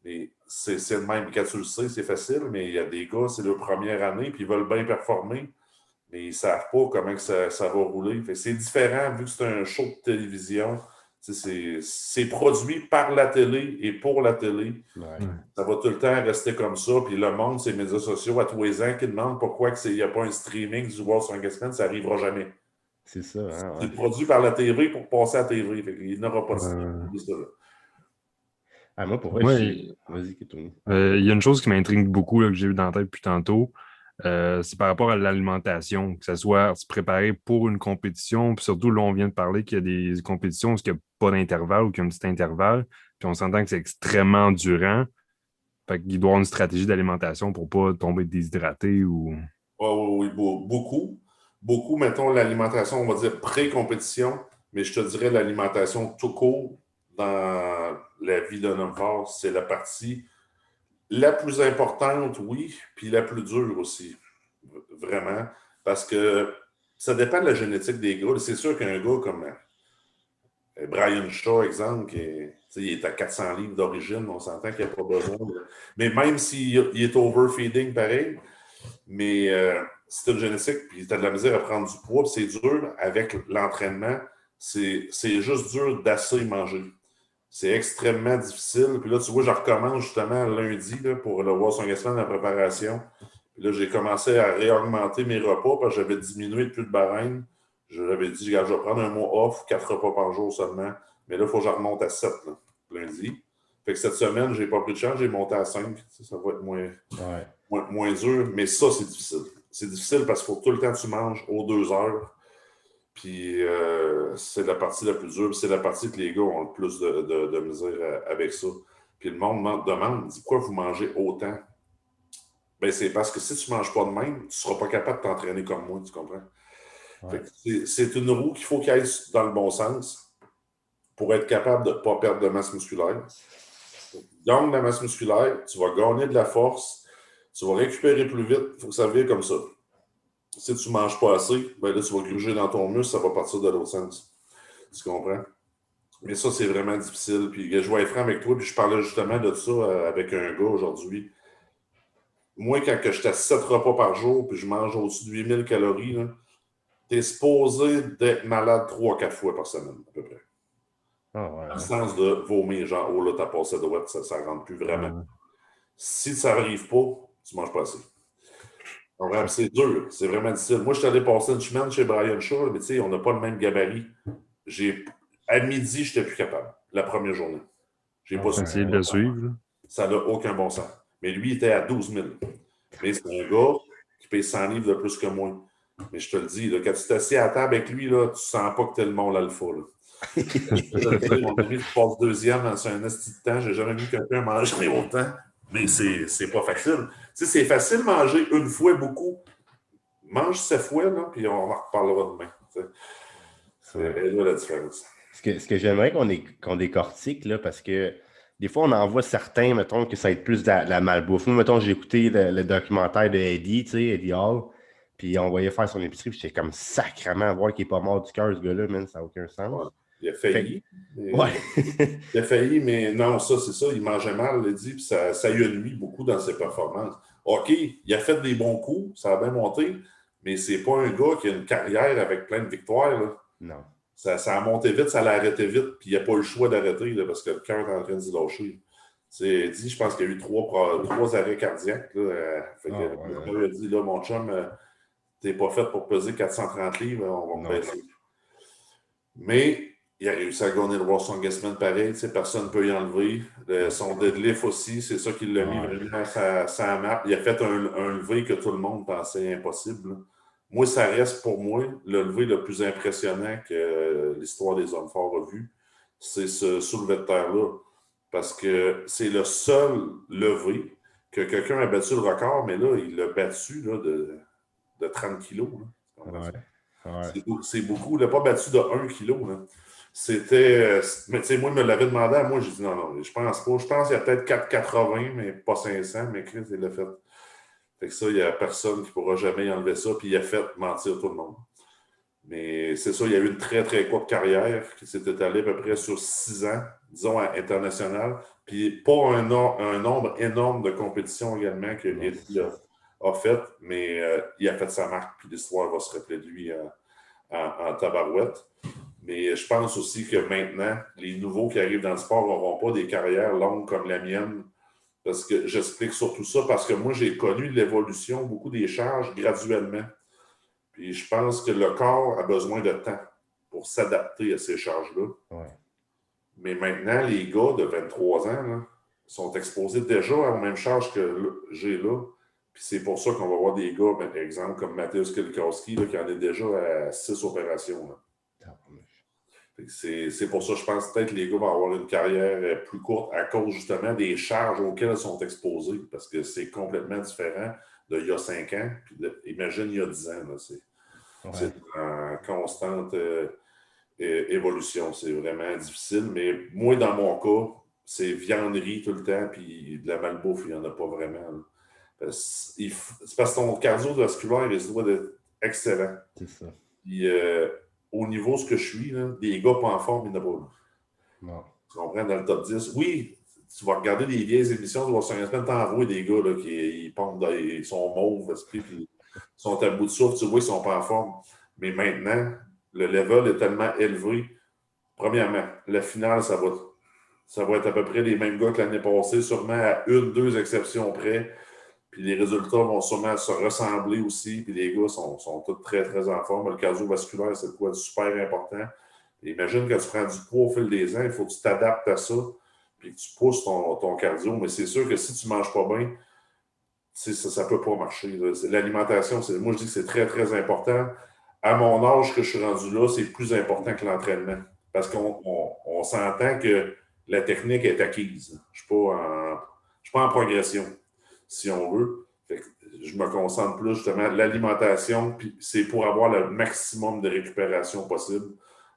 Mais c'est le même. Quand tu le sais, c'est facile, mais il y a des gars, c'est leur première année, puis ils veulent bien performer, mais ils ne savent pas comment que ça va rouler. C'est différent, vu que c'est un show de télévision, C'est produit par la télé et pour la télé. Ouais. Ça va tout le temps rester comme ça. Puis le monde, ces médias sociaux, à tous les ans, qui demandent pourquoi il n'y a pas un streaming du World Strongest Man, ça n'arrivera jamais. C'est ça, hein, C'est produit par la TV pour passer à la TV. Il n'aura pas de streaming. Moi, pour vrai, vas-y, Tony. Il y a une chose qui m'intrigue beaucoup, là, que j'ai eu dans la tête depuis tantôt. C'est par rapport à l'alimentation, que ce soit se préparer pour une compétition, puis surtout, là, on vient de parler qu'il y a des compétitions où il n'y a pas d'intervalle ou qu'il y a un petit intervalle, puis on s'entend que c'est extrêmement endurant. Fait qu'il doit y avoir une stratégie d'alimentation pour ne pas tomber déshydraté ou... Oui, beaucoup. Beaucoup, mettons, l'alimentation, on va dire pré-compétition, mais je te dirais l'alimentation tout court dans la vie d'un homme fort, c'est la partie la plus importante, oui, puis la plus dure aussi, vraiment, parce que ça dépend de la génétique des gars. C'est sûr qu'un gars comme Brian Shaw, exemple, il est à 400 livres d'origine, on s'entend qu'il n'y a pas besoin. Mais même s'il est overfeeding, pareil, mais c'est une génétique, puis tu as de la misère à prendre du poids, puis c'est dur avec l'entraînement. C'est juste dur d'assez manger. C'est extrêmement difficile. Puis là, tu vois, je recommence justement lundi là, pour le World Strongest Man de la préparation. Puis là, j'ai commencé à réaugmenter mes repas parce que j'avais diminué le plus de barème. J'avais dit, regarde, je vais prendre un mois off, 4 repas par jour seulement. Mais là, il faut que je remonte à 7 là, lundi. Fait que cette semaine, je n'ai pas pris de chance, j'ai monté à 5. Ça va être moins dur. Mais ça, c'est difficile. C'est difficile parce qu'il faut que tout le temps que tu manges aux 2 heures. Puis c'est la partie la plus dure, c'est la partie que les gars ont le plus de misère avec ça. Puis le monde demande, dit pourquoi vous mangez autant? Ben c'est parce que si tu ne manges pas de même, tu ne seras pas capable de t'entraîner comme moi, tu comprends? Ouais. C'est une roue qu'il faut qu'elle aille dans le bon sens pour être capable de ne pas perdre de masse musculaire. Tu gagnes de la masse musculaire, tu vas gagner de la force, tu vas récupérer plus vite, il faut que ça vienne comme ça. Si tu ne manges pas assez, ben là, tu vas gruger dans ton muscle, ça va partir de l'autre sens. Tu comprends? Mais ça, c'est vraiment difficile. Puis je vais être franc avec toi, puis je parlais justement de ça avec un gars aujourd'hui. Moi, quand je suis à 7 repas par jour, puis je mange au-dessus de 8000 calories, tu es supposé d'être malade 3-4 fois par semaine, à peu près. Dans le sens de vomir, genre, oh là, t'as passé de web, ça ne rentre plus vraiment. Si ça n'arrive pas, tu ne manges pas assez. C'est dur, c'est vraiment difficile. Moi, je suis allé passer une semaine chez Brian Shaw, mais tu sais, on n'a pas le même gabarit. À midi, je n'étais plus capable, la première journée. J'ai pas essayé de le suivre. Ça n'a aucun bon sens. Mais lui, il était à 12 000. Mais c'est un gars qui paye 100 livres de plus que moi. Mais je te le dis, là, quand tu t'assieds à la table avec lui, là, tu ne sens pas que tu es le monde alpha. Mon ami, tu passes deuxième c'est un esti de temps. Je n'ai jamais vu quelqu'un manger autant. Mais c'est pas facile. Tu sais, c'est facile de manger une fois beaucoup. Mange 7 fois, là, puis on en reparlera demain. C'est là la différence. Ce que j'aimerais qu'on décortique, là, parce que des fois, on en voit certains, mettons, que ça va être plus de la malbouffe. Moi, mettons, j'ai écouté le documentaire de Eddie, tu sais, Eddie Hall, puis on voyait faire son épicerie, puis j'étais comme sacrément voir qu'il n'est pas mort du cœur, ce gars-là, man, ça n'a aucun sens. Ouais. Il a failli. Il a failli, mais non, c'est ça. Il mangeait mal, Eddie, puis ça lui a nuit beaucoup dans ses performances. OK, il a fait des bons coups, ça a bien monté, mais c'est pas un gars qui a une carrière avec plein de victoires, là. Non. Ça a monté vite, ça l'a arrêté vite, puis il n'a pas eu le choix d'arrêter là, parce que le cœur est en train de se lâcher. Je pense qu'il y a eu trois arrêts cardiaques. Là, il a dit, là, mon chum, t'es pas fait pour peser 430 livres, on va me baisser. Mais il a réussi à gagner le World Strongest Man pareil, personne ne peut y enlever. Son deadlift aussi, c'est ça qui l'a mis vraiment sa map. Il a fait un levé que tout le monde pensait impossible. Là. Moi, ça reste pour moi le levé le plus impressionnant que l'histoire des hommes forts a vu. C'est ce soulevé de terre-là. Parce que c'est le seul levé que quelqu'un a battu le record, mais là, il l'a battu là, de 30 kilos. C'est beaucoup. Il n'a pas battu de 1 kilo. Là. C'était. Mais tu sais, moi, il me l'avait demandé à moi. J'ai dit non, je pense pas. Je pense qu'il y a peut-être 480, mais pas 500. Mais Chris, il l'a fait. Fait que ça, il n'y a personne qui ne pourra jamais y enlever ça, puis il a fait mentir tout le monde. Mais c'est ça, il y a eu une très, très courte carrière qui s'est étalée à peu près sur 6 ans, disons, à international, puis pas un nombre énorme de compétitions également qu'il a fait, mais il a fait sa marque, puis l'histoire va se rappeler de lui en tabarouette. Mais je pense aussi que maintenant, les nouveaux qui arrivent dans le sport n'auront pas des carrières longues comme la mienne. Parce que j'explique surtout ça parce que moi, j'ai connu l'évolution, beaucoup des charges graduellement. Puis je pense que le corps a besoin de temps pour s'adapter à ces charges-là. Ouais. Mais maintenant, les gars de 23 ans là, sont exposés déjà aux mêmes charges que j'ai là. Puis c'est pour ça qu'on va voir des gars, par exemple, comme Mateusz Kielkowski, qui en est déjà à 6 opérations. Là. C'est pour ça, je pense peut-être que les gars vont avoir une carrière plus courte à cause justement des charges auxquelles ils sont exposés, parce que c'est complètement différent d'il y a 5 ans. Puis imagine il y a 10 ans. C'est en constante évolution. C'est vraiment difficile. Mais moi, dans mon cas, c'est vianderie tout le temps, puis de la malbouffe, il n'y en a pas vraiment. C'est parce que ton cardiovasculaire, il doit être excellent. C'est ça. Puis, au niveau de ce que je suis, là, des gars pas en forme, il n'y en a pas. Non. Tu comprends, dans le top 10. Oui, tu vas regarder des vieilles émissions, tu vas sur Internet t'envoyer des gars là, ils sont mauves, puis ils sont à bout de souffle, tu vois, ils ne sont pas en forme. Mais maintenant, le level est tellement élevé. Premièrement, la finale, ça va être à peu près les mêmes gars que l'année passée, sûrement à 1-2 exceptions près. Puis les résultats vont sûrement se ressembler aussi. Puis les gars sont tous très, très en forme. Le cardiovasculaire, c'est quoi de super important. Et imagine que tu prends du poids au fil des ans, il faut que tu t'adaptes à ça, puis que tu pousses ton cardio. Mais c'est sûr que si tu ne manges pas bien, ça ne peut pas marcher. L'alimentation, moi je dis que c'est très, très important. À mon âge que je suis rendu là, c'est plus important que l'entraînement. Parce qu'on s'entend que la technique est acquise. Je ne suis pas en progression, si on veut. Fait que je me concentre plus justement l'alimentation, puis c'est pour avoir le maximum de récupération possible.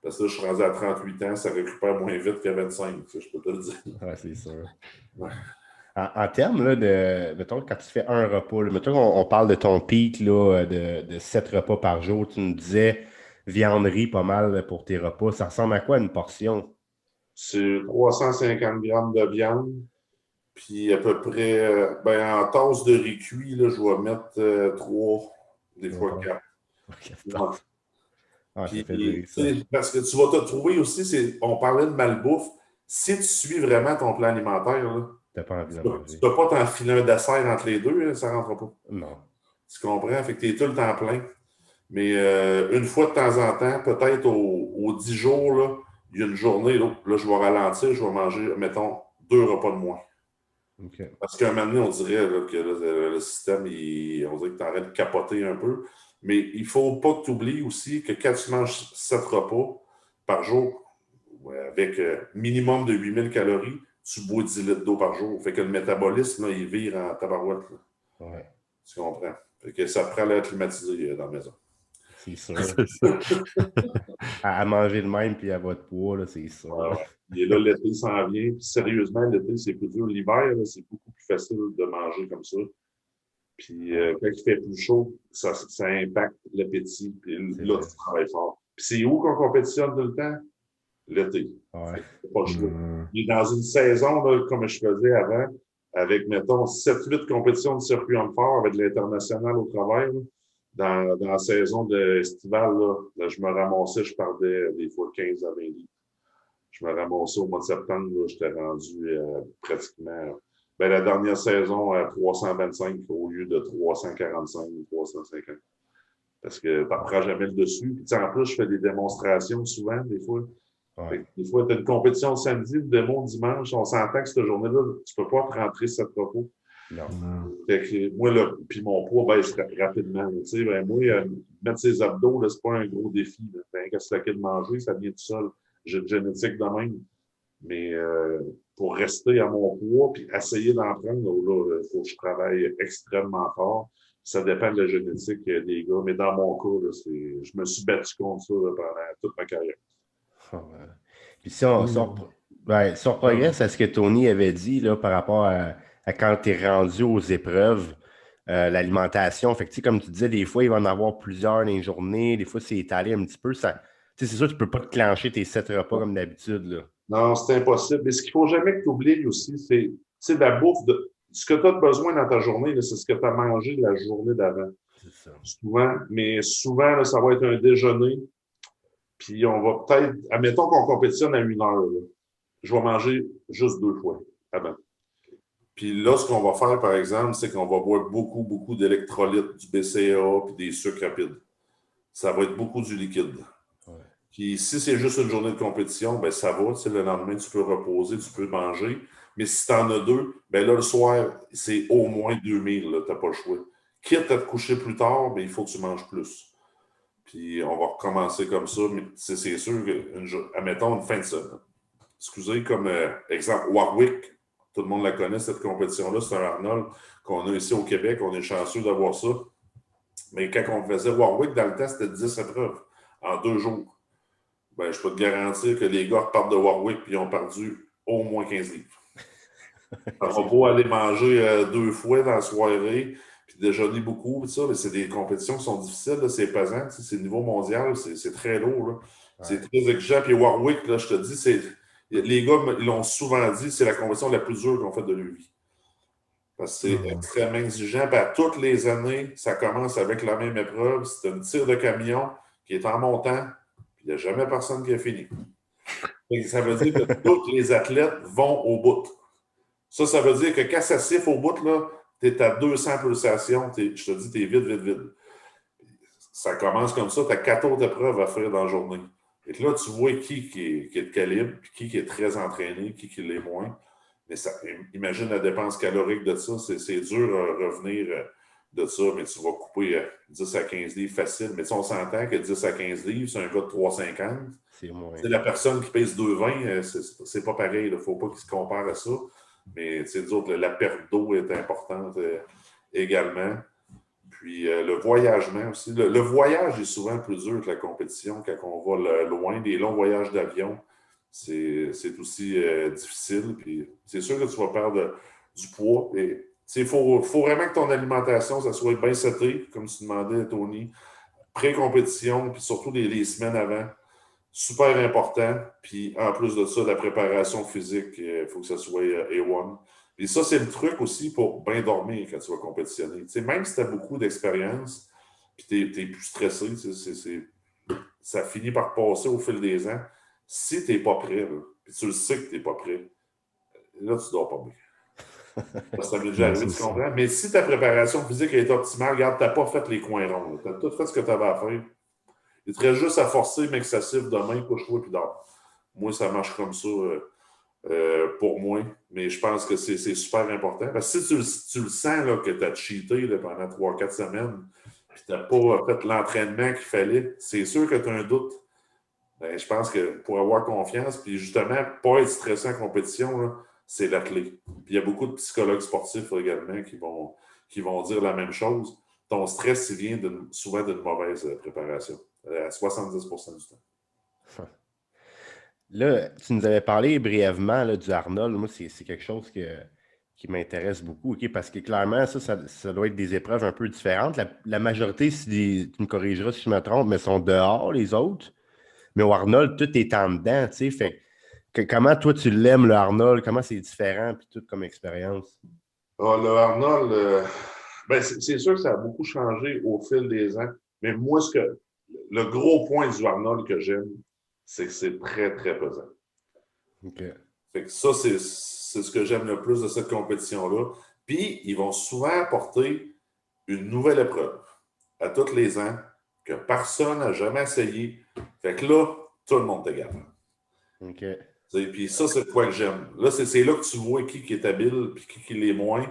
Parce que là, je suis rendu à 38 ans, ça récupère moins vite qu'à 25, je peux te le dire. Ouais, c'est sûr. Ouais. En termes là, de, mettons, quand tu fais un repas, là, mettons on parle de ton pic là, de 7 repas par jour, tu nous disais vianderie pas mal pour tes repas. Ça ressemble à quoi une portion? C'est 350 grammes de viande, puis à peu près, en tasse de riz cuit, là, je vais mettre 3, des fois 4. Ah, ça Puis, fait dire ça. parce que tu vas te trouver aussi, on parlait de malbouffe, si tu suis vraiment ton plan alimentaire, là, T'as pas envie de tu manger. ne peux pas t'enfiler un dessert entre les deux, là, ça ne rentre pas. Non. Tu comprends? Fait que tu es tout le temps plein. Mais une fois de temps en temps, peut-être aux 10 jours, là, il y a une journée, là, je vais ralentir, je vais manger, mettons, 2 repas de moins. Okay. Parce qu'à un moment donné, on dirait là, que là, le système, on dirait que tu arrêtes de capoter un peu. Mais il ne faut pas que tu oublies aussi que quand tu manges 7 repas par jour, avec minimum de 8000 calories, tu bois 10 litres d'eau par jour. Fait que le métabolisme, là, il vire en tabarouette. Là. Ouais. Tu comprends? Fait que ça te prend l'air climatisé dans la maison. C'est sûr. à manger de même puis à votre poids, là, c'est sûr. Ouais. Et là, l'été s'en vient. Puis sérieusement, l'été, c'est plus dur. L'hiver, là, c'est beaucoup plus facile de manger comme ça. Puis quand il fait plus chaud, ça impacte l'appétit. Puis là, tu travailles fort. Puis c'est où qu'on compétitionne tout le temps? L'été. Ouais. C'est pas le choix. Il est dans une saison, là, comme je faisais avant, avec, mettons, 7-8 compétitions de circuit en fort avec l'international au travail. Là. Dans la saison estivale, là, je me ramassais, je perdais des fois 15 à 20 livres. Je me ramassais au mois de septembre, j'étais rendu pratiquement. La dernière saison à 325 au lieu de 345 ou 350. Parce que tu n'en prends jamais le dessus. Puis, en plus, je fais des démonstrations souvent, des fois. Ouais. Des fois, tu as une compétition le samedi, une démo le dimanche. On s'entend que cette journée-là, tu ne peux pas te rentrer 7 repos. Non. Fait que moi, là, puis mon poids baisse rapidement. Moi, mettre ses abdos, c'est pas un gros défi. Quand c'est la de manger, ça vient tout seul. J'ai une génétique de même. Mais pour rester à mon poids puis essayer d'en prendre, il faut que je travaille extrêmement fort. Ça dépend de la génétique des gars. Mais dans mon cas, là, je me suis battu contre ça là, pendant toute ma carrière. Oh, ouais. Puis si on progresse à ce que Tony avait dit là, par rapport à quand tu es rendu aux épreuves, l'alimentation, fait que, comme tu disais, des fois, il va en avoir plusieurs dans les journées, des fois, c'est étalé un petit peu. C'est sûr, tu ne peux pas te clencher tes 7 repas comme d'habitude. Là. Non, c'est impossible. Mais ce qu'il ne faut jamais que tu oublies aussi, c'est la bouffe. Ce que tu as besoin dans ta journée, c'est ce que tu as mangé la journée d'avant. C'est ça. Souvent, là, ça va être un déjeuner. Puis on va peut-être, admettons qu'on compétitionne à 1 heure, là. Je vais manger juste 2 fois avant. Puis là, ce qu'on va faire, par exemple, c'est qu'on va boire beaucoup, beaucoup d'électrolytes, du BCAA puis des sucres rapides. Ça va être beaucoup du liquide. Ouais. Puis si c'est juste une journée de compétition, ben ça va. Tu sais, le lendemain, tu peux reposer, tu peux manger. Mais si tu en as 2, ben là, le soir, c'est au moins 2000. Tu n'as pas le choix. Quitte à te coucher plus tard, ben, il faut que tu manges plus. Puis on va recommencer comme ça. Mais c'est sûr que, admettons, une fin de semaine. Excusez, comme exemple, Warwick. Tout le monde la connaît, cette compétition-là. C'est un Arnold qu'on a ici au Québec. On est chanceux d'avoir ça. Mais quand on faisait Warwick, dans le temps, c'était 10 épreuves en 2 jours. Ben, je peux te garantir que les gars repartent de Warwick et ils ont perdu au moins 15 livres. On va pas aller manger 2 fois dans la soirée puis déjeuner beaucoup, tout ça, mais c'est des compétitions qui sont difficiles, là, c'est pesant, c'est le niveau mondial, c'est très lourd. Là. Ouais. C'est très exigeant. Puis Warwick, là, je te dis, les gars ils l'ont souvent dit, c'est la compétition la plus dure qu'on fait de leur vie. Parce que c'est extrêmement exigeant. Puis à toutes les années, ça commence avec la même épreuve. C'est un tir de camion qui est en montant. Puis il n'y a jamais personne qui a fini. Et ça veut dire que tous les athlètes vont au bout. Ça veut dire que quand ça siffle au bout, tu es à 200 pulsations. Je te dis, tu es vide, vide, vide. Ça commence comme ça. Tu as 4 autres épreuves à faire dans la journée. Et là, tu vois qui est de calibre, puis qui est très entraîné, qui l'est moins. Mais imagine la dépense calorique de ça. C'est dur à revenir de ça, mais tu vas couper 10 à 15 livres facile. Mais on s'entend que 10 à 15 livres, c'est un gars de 3,50. C'est moins. La personne qui pèse 2,20, c'est pas pareil. Il ne faut pas qu'il se compare à ça. Mais la perte d'eau est importante également. Puis le voyagement aussi. Le voyage est souvent plus dur que la compétition quand on va loin. Des longs voyages d'avion, c'est aussi difficile. Puis c'est sûr que tu vas perdre du poids. Il faut vraiment que ton alimentation, ça soit bien setée, comme tu demandais, Tony. Pré-compétition, puis surtout les semaines avant. Super important. Puis en plus de ça, la préparation physique, il faut que ça soit A1. Et ça, c'est le truc aussi pour bien dormir quand tu vas compétitionner. Même si tu as beaucoup d'expérience, puis tu es plus stressé, ça finit par passer au fil des ans. Si tu n'es pas prêt, puis tu le sais que tu n'es pas prêt, là, tu ne dors pas bien. Ça m'est déjà arrivé, tu comprends? Mais si ta préparation physique est optimale, regarde, tu n'as pas fait les coins ronds. Tu as tout fait ce que tu avais à faire. Il te reste juste à forcer, mais que ça siffle demain, couche-toi puis dors. Moi, ça marche comme ça pour moi, mais je pense que c'est super important. Parce que si tu le sens là, que tu as cheaté là, pendant 3-4 semaines, puis tu n'as pas fait l'entraînement qu'il fallait, c'est sûr que tu as un doute. Ben, je pense que pour avoir confiance, puis justement, pas être stressé en compétition, là, c'est la clé. Puis il y a beaucoup de psychologues sportifs là, également qui vont dire la même chose. Ton stress, il vient souvent d'une mauvaise préparation, à 70% du temps. Là, tu nous avais parlé brièvement là, du Arnold. Moi, c'est quelque chose qui m'intéresse beaucoup, okay? Parce que clairement, ça doit être des épreuves un peu différentes. La majorité, tu me corrigeras si je me trompe, mais sont dehors, les autres. Mais au Arnold, tout est en dedans, tu sais. Fait comment toi, tu l'aimes, le Arnold? Comment c'est différent, puis tout comme expérience? Ah, le Arnold, c'est sûr que ça a beaucoup changé au fil des ans. Mais moi, le gros point du Arnold que j'aime, c'est que c'est très, très pesant. OK. Fait que ça, c'est ce que j'aime le plus de cette compétition-là. Puis, ils vont souvent apporter une nouvelle épreuve à tous les ans que personne n'a jamais essayé. Fait que là, tout le monde te garde. OK. Puis ça, c'est quoi que j'aime. Là, c'est là que tu vois qui est habile puis qui l'est moins.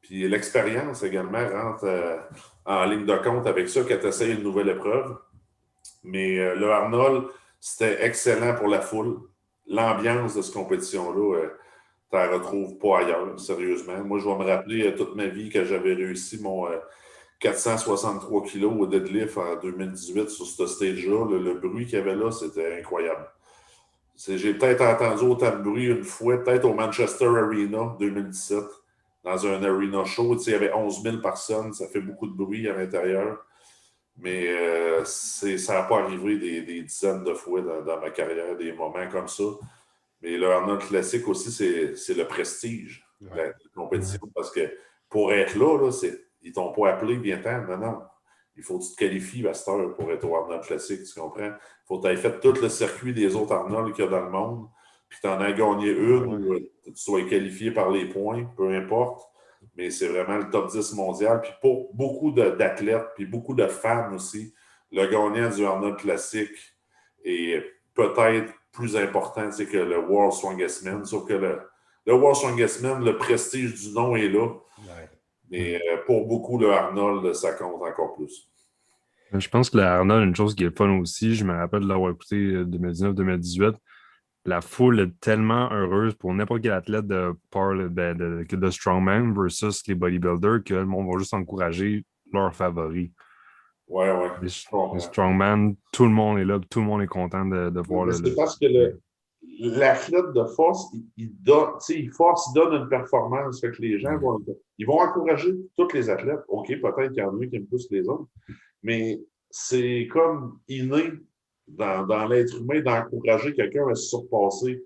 Puis l'expérience également rentre en ligne de compte avec ça quand tu essayes une nouvelle épreuve. Mais le Arnold, c'était excellent pour la foule. L'ambiance de cette compétition-là, tu ne la retrouves pas ailleurs, sérieusement. Moi, je vais me rappeler toute ma vie que j'avais réussi mon 463 kilos au deadlift en 2018 sur ce stage-là. Le bruit qu'il y avait là, c'était incroyable. J'ai peut-être entendu autant de bruit une fois, peut-être au Manchester Arena 2017, dans un arena show. Il y avait 11 000 personnes, ça fait beaucoup de bruit à l'intérieur. Mais ça n'a pas arrivé des dizaines de fois dans ma carrière, des moments comme ça. Mais le Arnold classique aussi, c'est le prestige de la compétition. Parce que pour être là, ils ne t'ont pas appelé, viens-t'en. Non, non. Il faut que tu te qualifies à cette heure pour être au Arnold Classic, tu comprends? Il faut que tu aies fait tout le circuit des autres Arnold qu'il y a dans le monde, puis tu en as gagné une ou tu sois qualifié par les points, peu importe. Mais c'est vraiment le top 10 mondial. Puis pour beaucoup d'athlètes, puis beaucoup de fans aussi, le gagnant du Arnold Classic est peut-être plus important que le World Strongest Man. Sauf que le World Strongest Man, le prestige du nom est là. Ouais. Mais pour beaucoup, le Arnold, ça compte encore plus. Je pense que le Arnold, une chose qui est fun aussi, je me rappelle de l'avoir écouté 2019-2018, la foule est tellement heureuse pour n'importe quel athlète de strongman versus les bodybuilders que le monde va juste encourager leurs favoris. Ouais. Les strongman, tout le monde est là, tout le monde est content de voir c'est parce que l'athlète de force, il donne une performance. Fait que les gens ils vont encourager tous les athlètes. OK, peut-être qu'il y en a qui aiment plus que les autres, mais c'est comme inné dans l'être humain d'encourager quelqu'un à se surpasser.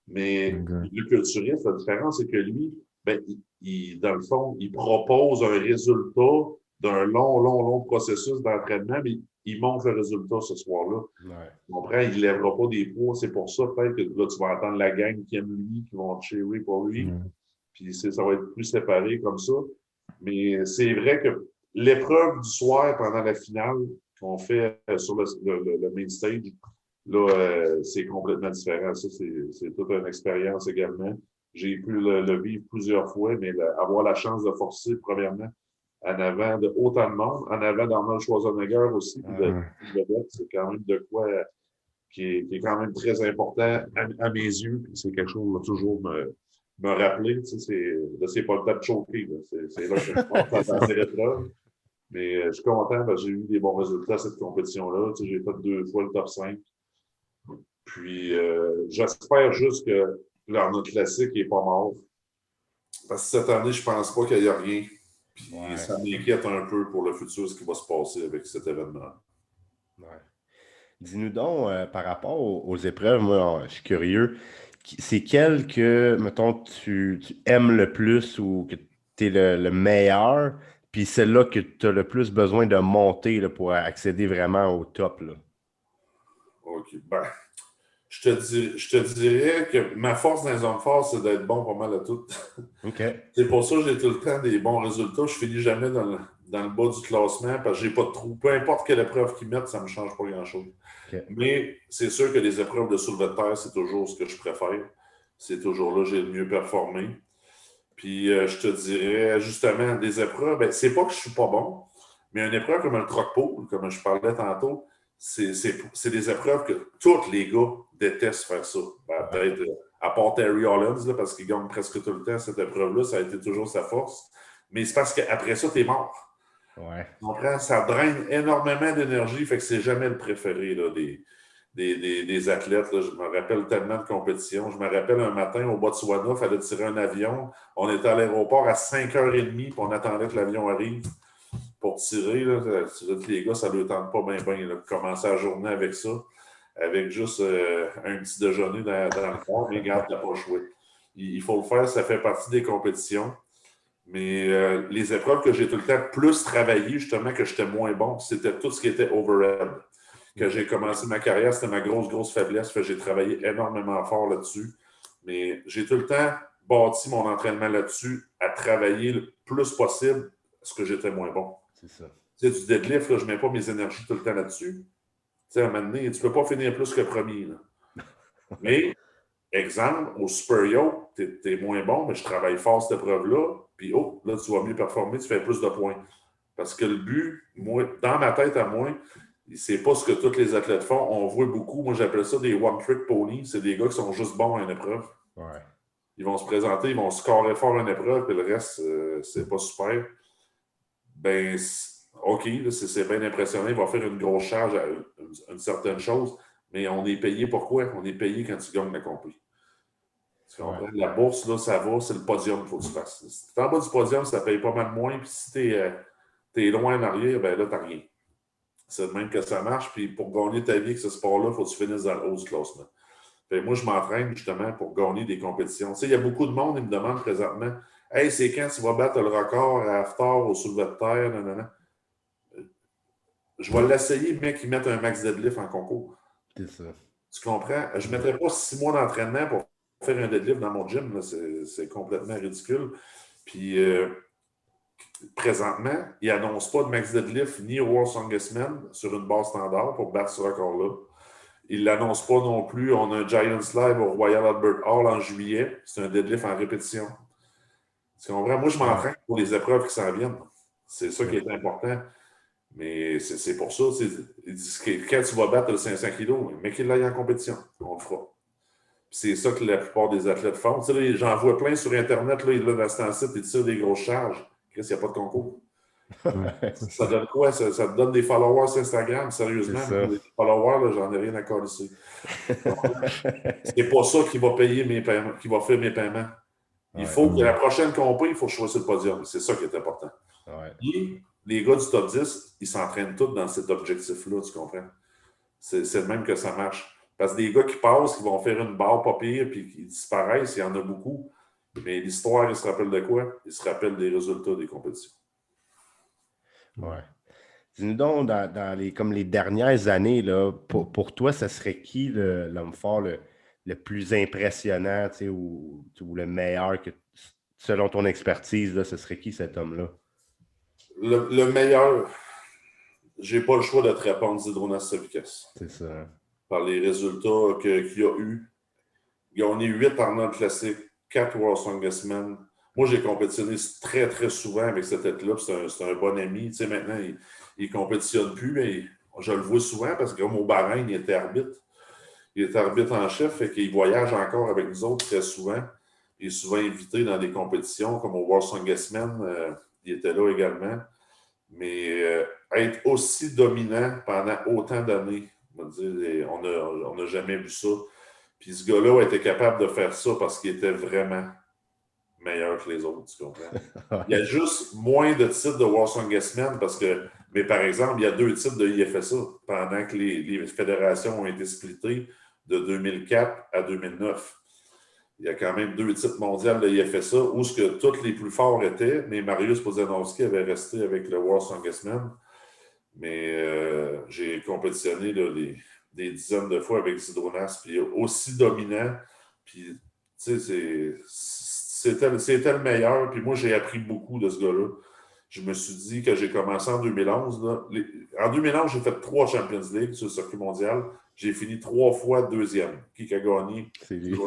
Mais le culturiste, la différence, c'est que lui, dans le fond, il propose un résultat d'un long processus d'entraînement, mais il montre le résultat ce soir-là. Ouais. Tu comprends? Il ne lèvera pas des poids. C'est pour ça, peut-être que là, tu vas entendre la gang qui aime lui, qui vont cheerer pour lui. Puis ça va être plus séparé comme ça. Mais c'est vrai que l'épreuve du soir pendant la finale qu'on fait sur le main stage, là, c'est complètement différent. Ça, c'est toute une expérience également. J'ai pu le vivre plusieurs fois, mais avoir la chance de forcer, premièrement, en avant de autant de monde, en avant d'Arnold Schwarzenegger aussi, c'est quand même de quoi qui est quand même très important à mes yeux. C'est quelque chose qui va toujours me rappeler. Tu sais, c'est pas le temps de choquer. C'est là que je pense dans ces épreuves. Mais je suis content parce que j'ai eu des bons résultats à cette compétition-là. Tu sais, j'ai fait 2 fois le top 5. Puis j'espère juste que l'Arnold Classic n'est pas mort. Parce que cette année, je pense pas qu'il y a rien. Puis ça m'inquiète un peu pour le futur, ce qui va se passer avec cet événement. Ouais. Dis-nous donc, par rapport aux épreuves, moi, je suis curieux. C'est quelle que, mettons, tu aimes le plus ou que tu es le meilleur, puis celle-là que tu as le plus besoin de monter là, pour accéder vraiment au top, là? OK. Je te dirais que ma force dans les hommes forts, c'est d'être bon pas mal à tout. OK. C'est pour ça que j'ai tout le temps des bons résultats. Je finis jamais dans le bas du classement parce que j'ai pas de trou. Peu importe quelle épreuve qu'ils mettent, ça ne me change pas grand-chose. OK. Mais c'est sûr que les épreuves de soulevé de terre, c'est toujours ce que je préfère. C'est toujours là que j'ai le mieux performé. Puis je te dirais, justement, des épreuves, c'est pas que je suis pas bon, mais une épreuve comme le croque-pole, comme je parlais tantôt, c'est des épreuves que tous les gars détestent faire ça. Peut-être à part Terry Hollands, là, parce qu'il gagne presque tout le temps cette épreuve-là, ça a été toujours sa force. Mais c'est parce qu'après ça, t'es mort. Ouais. Tu comprends? Ça draine énormément d'énergie, fait que c'est jamais le préféré là, des athlètes. Là. Je me rappelle tellement de compétitions. Je me rappelle un matin au Botswana, il fallait tirer un avion. On était à l'aéroport à 5h30, puis on attendait que l'avion arrive pour tirer. Là. Les gars, ça ne leur tente pas bien de commencer la journée avec ça, avec juste un petit déjeuner dans le corps, mais regarde, tu n'as pas joué. Il faut le faire, ça fait partie des compétitions. Mais les épreuves que j'ai tout le temps plus travaillé, justement, que j'étais moins bon, c'était tout ce qui était overhead. Quand j'ai commencé ma carrière, c'était ma grosse faiblesse. J'ai travaillé énormément fort là-dessus. Mais j'ai tout le temps bâti mon entraînement là-dessus à travailler le plus possible parce que j'étais moins bon. C'est ça. Tu sais, du deadlift, là, je ne mets pas mes énergies tout le temps là-dessus. Tu sais, à un moment donné, tu ne peux pas finir plus que premier. Là. Mais, exemple, au Super Yo, tu es moins bon, mais je travaille fort cette épreuve-là. Puis, là, tu vas mieux performer, tu fais plus de points. Parce que le but, moi, dans ma tête à moi, c'est pas ce que tous les athlètes font. On voit beaucoup, moi j'appelle ça des one-trick ponies. C'est des gars qui sont juste bons à une épreuve. Ouais. Ils vont se présenter, ils vont scorer fort à une épreuve, puis le reste, c'est pas super. OK, là, c'est bien impressionnant. Il va faire une grosse charge à une certaine chose, mais on est payé pourquoi? On est payé quand tu gagnes l'accompli. Tu comprends? Ouais. La bourse, là, ça va, c'est le podium qu'il faut que tu fasses. Si tu es en bas du podium, ça paye pas mal moins, puis si tu es loin en arrière, ben là, tu n'as rien. C'est de même que ça marche. Puis pour gagner ta vie avec ce sport-là, il faut que tu finisses dans le haut du classement. Fait, moi, je m'entraîne justement pour gagner des compétitions. Tu sais, il y a beaucoup de monde qui me demande présentement « Hey, c'est quand tu vas battre le record à Aftar au soulevé de terre? » je vais l'essayer, mais qu'ils mettent un max deadlift en concours. C'est ça. Tu comprends? Je ne mettrais pas 6 mois d'entraînement pour faire un deadlift dans mon gym. Là. C'est complètement ridicule. Puis, présentement, ils n'annoncent pas de max deadlift ni au World Strongest Man sur une base standard pour battre ce record-là. Ils ne l'annoncent pas non plus. On a un Giant Live au Royal Albert Hall en juillet. C'est un deadlift en répétition. Tu comprends? Moi, je m'entraîne pour les épreuves qui s'en viennent. C'est ça qui est important. Mais c'est pour ça. Ils disent que quand tu vas battre le 500 kg, mais qu'il l'aille en compétition. On le fera. C'est ça que la plupart des athlètes font. Tu sais, j'en vois plein sur Internet. Là, dans ce temps-ci, ils tirent des grosses charges. Chris, il n'y a pas de concours. Ça donne quoi? Ça te donne des followers sur Instagram, sérieusement. Des followers, là, j'en ai rien à coller. C'est pas ça qui va payer mes paiements, qui va faire mes paiements. Il faut que la prochaine compé, il faut que je sois sur le podium. C'est ça qui est important. Et les gars du top 10, ils s'entraînent tous dans cet objectif-là, tu comprends? C'est le même que ça marche. Parce que des gars qui passent, qui vont faire une barre pas pire, puis qui disparaissent, il y en a beaucoup. Mais l'histoire, il se rappelle de quoi? Il se rappelle des résultats des compétitions. Ouais. Dis-nous donc, comme les dernières années, là, pour toi, ça serait qui l'homme fort le plus impressionnant, tu sais, ou le meilleur, selon ton expertise, là, ce serait qui cet homme-là? Le meilleur, j'ai pas le choix de te répondre, Zydrunas Savickas. C'est ça. Par les résultats qu'il a eus. Il a gagné 8 Arnold Classic, 4 World Strongest Man. Moi, j'ai compétitionné très, très souvent avec cet athlète-là. C'est un bon ami. Tu sais, maintenant, il ne compétitionne plus, mais je le vois souvent parce que comme au Bahreïn, il était arbitre. Il était arbitre en chef, fait qu'il voyage encore avec nous autres très souvent. Il est souvent invité dans des compétitions comme au World Strongest Man. Il était là également. Mais être aussi dominant pendant autant d'années, on n'a jamais vu ça. Puis ce gars-là a été capable de faire ça parce qu'il était vraiment meilleur que les autres, tu comprends? Il y a juste moins de titres de World Strongest Man parce que, mais par exemple, il y a 2 titres de IFSA pendant que les fédérations ont été splittées de 2004 à 2009. Il y a quand même 2 titres mondiaux de l'IFSA où ce que tous les plus forts étaient, mais Mariusz Pudzianowski avait resté avec le World Strongest Man. Mais j'ai compétitionné là, des dizaines de fois avec Zydrunas, puis aussi dominant. Puis, tu sais, c'était le meilleur. Puis moi, j'ai appris beaucoup de ce gars-là. Je me suis dit que j'ai commencé en 2011. Là. En 2011, j'ai fait 3 Champions League sur le circuit mondial. J'ai fini 3 fois deuxième. Qui a gagné? C'est lui.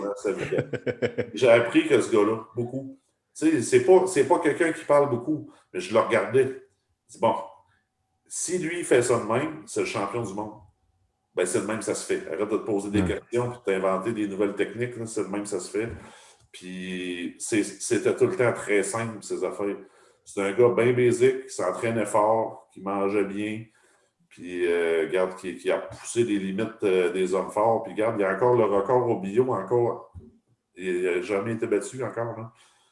J'ai appris que ce gars-là, beaucoup. Tu sais, c'est pas quelqu'un qui parle beaucoup, mais je le regardais. Je dis, bon, si lui fait ça de même, c'est le champion du monde. Ben, c'est de même que ça se fait. Arrête de te poser des questions et de t'inventer des nouvelles techniques. Là. C'est de même que ça se fait. Puis c'était tout le temps très simple, ces affaires. C'est un gars bien basique, qui s'entraînait fort, qui mangeait bien, puis regarde, qui a poussé les limites des hommes forts. Puis regarde, il y a encore le record au bio, encore. Il n'a jamais été battu encore.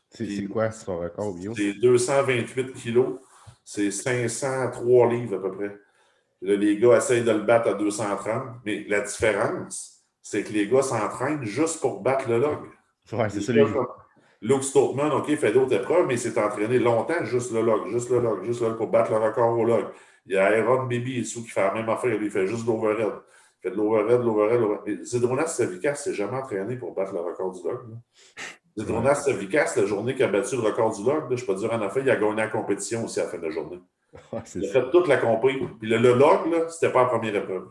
C'est quoi son record au bio? C'est 228 kilos. C'est 503 livres à peu près. Là, les gars essayent de le battre à 230, mais la différence, c'est que les gars s'entraînent juste pour battre le log. Ouais, c'est ça. Luke Stoltman, OK, fait d'autres épreuves, mais il s'est entraîné longtemps juste le log pour battre le record au log. Il y a Aaron Baby qui fait la même affaire, il fait juste l'overhead. Il fait de l'overhead. Zydrunas Savickas s'est jamais entraîné pour battre le record du log. Zydrunas Savickas, la journée qu'il a battu le record du log, je peux te dire en effet, il a gagné la compétition aussi à la fin de la journée. Il a fait toute la compé. Puis le log, là, c'était pas la première épreuve.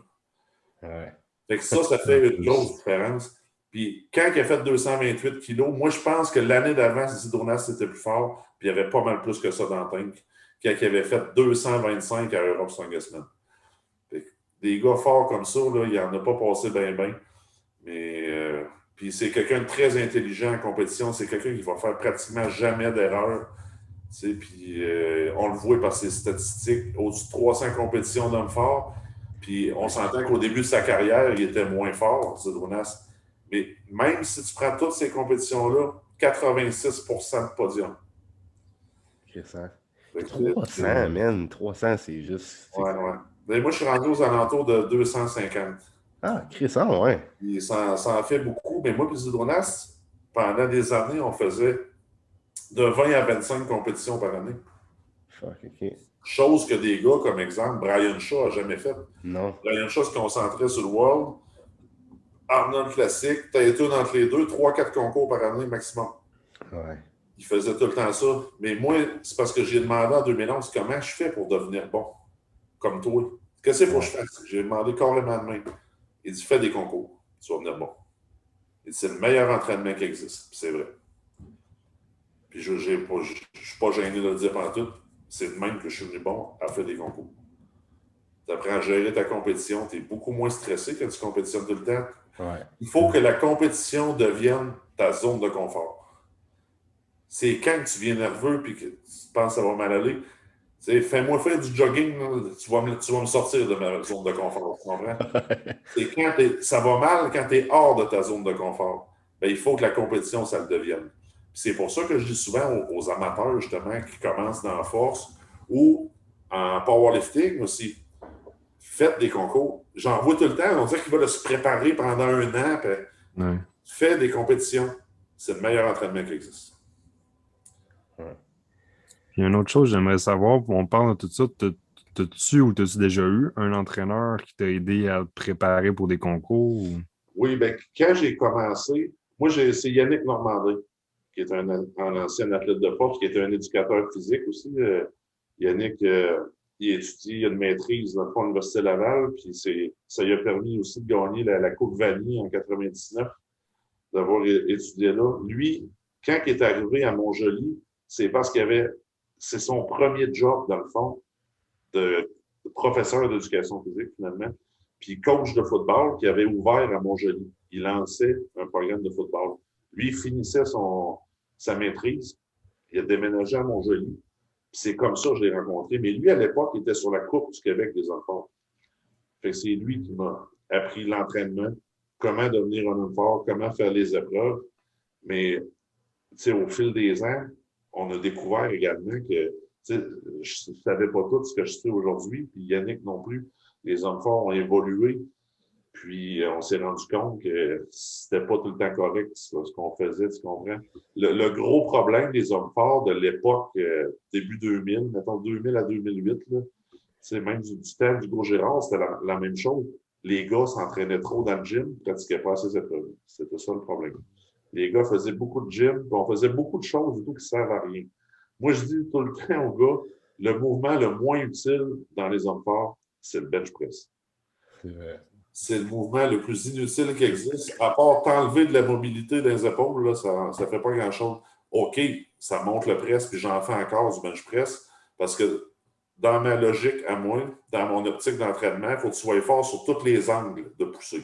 Ouais. Fait que ça fait une grosse différence. Puis quand il a fait 228 kilos, moi, je pense que l'année d'avant, Zydrunas était plus fort, puis il y avait pas mal plus que ça dans le tank, quand il avait fait 225 à Europe Strongest Man. Des gars forts comme ça, là, il n'en a pas passé bien. Mais puis c'est quelqu'un de très intelligent en compétition. C'est quelqu'un qui va faire pratiquement jamais d'erreur. Puis on le voit par ses statistiques. Au-dessus de 300 compétitions d'hommes forts. Puis on s'entend qu'au début de sa carrière, il était moins fort, Zydrunas. Mais même si tu prends toutes ces compétitions-là, 86% de podium. C'est ça. 300, man. 300, c'est juste... Ouais. Mais moi, je suis rendu aux alentours de 250. Ah, Christian, ouais. Et ça en fait beaucoup. Mais moi, puis Zydrunas, pendant des années, on faisait de 20 à 25 compétitions par année. Fuck, OK. Chose que des gars, comme exemple, Brian Shaw n'a jamais fait. Non. Brian Shaw se concentrait sur le World, Arnold Classic, Titan entre les deux, 3-4 concours par année maximum. Ouais. Il faisait tout le temps ça. Mais moi, c'est parce que j'ai demandé en 2011 comment je fais pour devenir bon, comme toi. Qu'est-ce qu'il faut que je fasse? J'ai demandé carrément de même. Il dit, fais des concours, tu vas devenir bon. Il dit, c'est le meilleur entraînement qui existe. Puis c'est vrai. Puis je ne suis pas gêné de le dire pendant tout. C'est de même que je suis venu bon à faire des concours. Tu apprends à gérer ta compétition. Tu es beaucoup moins stressé quand tu compétitionnes tout le temps. Ouais. Il faut que la compétition devienne ta zone de confort. C'est quand tu viens nerveux et que tu penses que ça va mal aller. Fais-moi faire du jogging, là, tu vas me sortir de ma zone de confort. Tu comprends? C'est quand ça va mal quand tu es hors de ta zone de confort. Bien, il faut que la compétition, ça le devienne. Puis c'est pour ça que je dis souvent aux amateurs, justement, qui commencent dans la force ou en powerlifting aussi, faites des concours. J'en vois tout le temps. On dirait qu'ils veulent se préparer pendant un an. Puis fais des compétitions. C'est le meilleur entraînement qui existe. Il y a une autre chose, j'aimerais savoir, on parle de tout ça, t'as-tu ou t'as-tu déjà eu un entraîneur qui t'a aidé à te préparer pour des concours? Ou... Oui, bien, quand j'ai commencé, moi, c'est Yannick Normandin, qui est un ancien athlète de force, qui est un éducateur physique aussi. Yannick, il étudie, il a une maîtrise dans l'Université Laval, puis ça lui a permis aussi de gagner la Coupe Vanier en 99, d'avoir étudié là. Lui, quand il est arrivé à Montjoly, c'est parce c'est son premier job, dans le fond, de professeur d'éducation physique, finalement, puis coach de football qui avait ouvert à Montjoly. Il lançait un programme de football. Lui, il finissait sa maîtrise. Il a déménagé à Montjoly. Puis c'est comme ça que je l'ai rencontré. Mais lui, à l'époque, il était sur la Coupe du Québec des enfants. Fait que c'est lui qui m'a appris l'entraînement, comment devenir un homme fort, comment faire les épreuves. Mais au fil des ans, on a découvert également que je ne savais pas tout ce que je sais aujourd'hui, puis Yannick non plus. Les hommes forts ont évolué, puis on s'est rendu compte que c'était pas tout le temps correct ce qu'on faisait, tu comprends? Le gros problème des hommes forts de l'époque, début 2000, mettons 2000 à 2008, là, même du temps du Gros Gérard, c'était la même chose. Les gars s'entraînaient trop dans le gym, ne pratiquaient pas assez épreuves. C'était ça le problème. Les gars faisaient beaucoup de gym, puis on faisait beaucoup de choses du tout qui ne servent à rien. Moi, je dis tout le temps aux gars, le mouvement le moins utile dans les hommes forts, c'est le bench press. C'est le mouvement le plus inutile qui existe. À part t'enlever de la mobilité dans les épaules, là, ça ne fait pas grand-chose. OK, ça monte le press, puis j'en fais encore du bench press, parce que dans ma logique à moi, dans mon optique d'entraînement, il faut que tu sois fort sur tous les angles de poussée.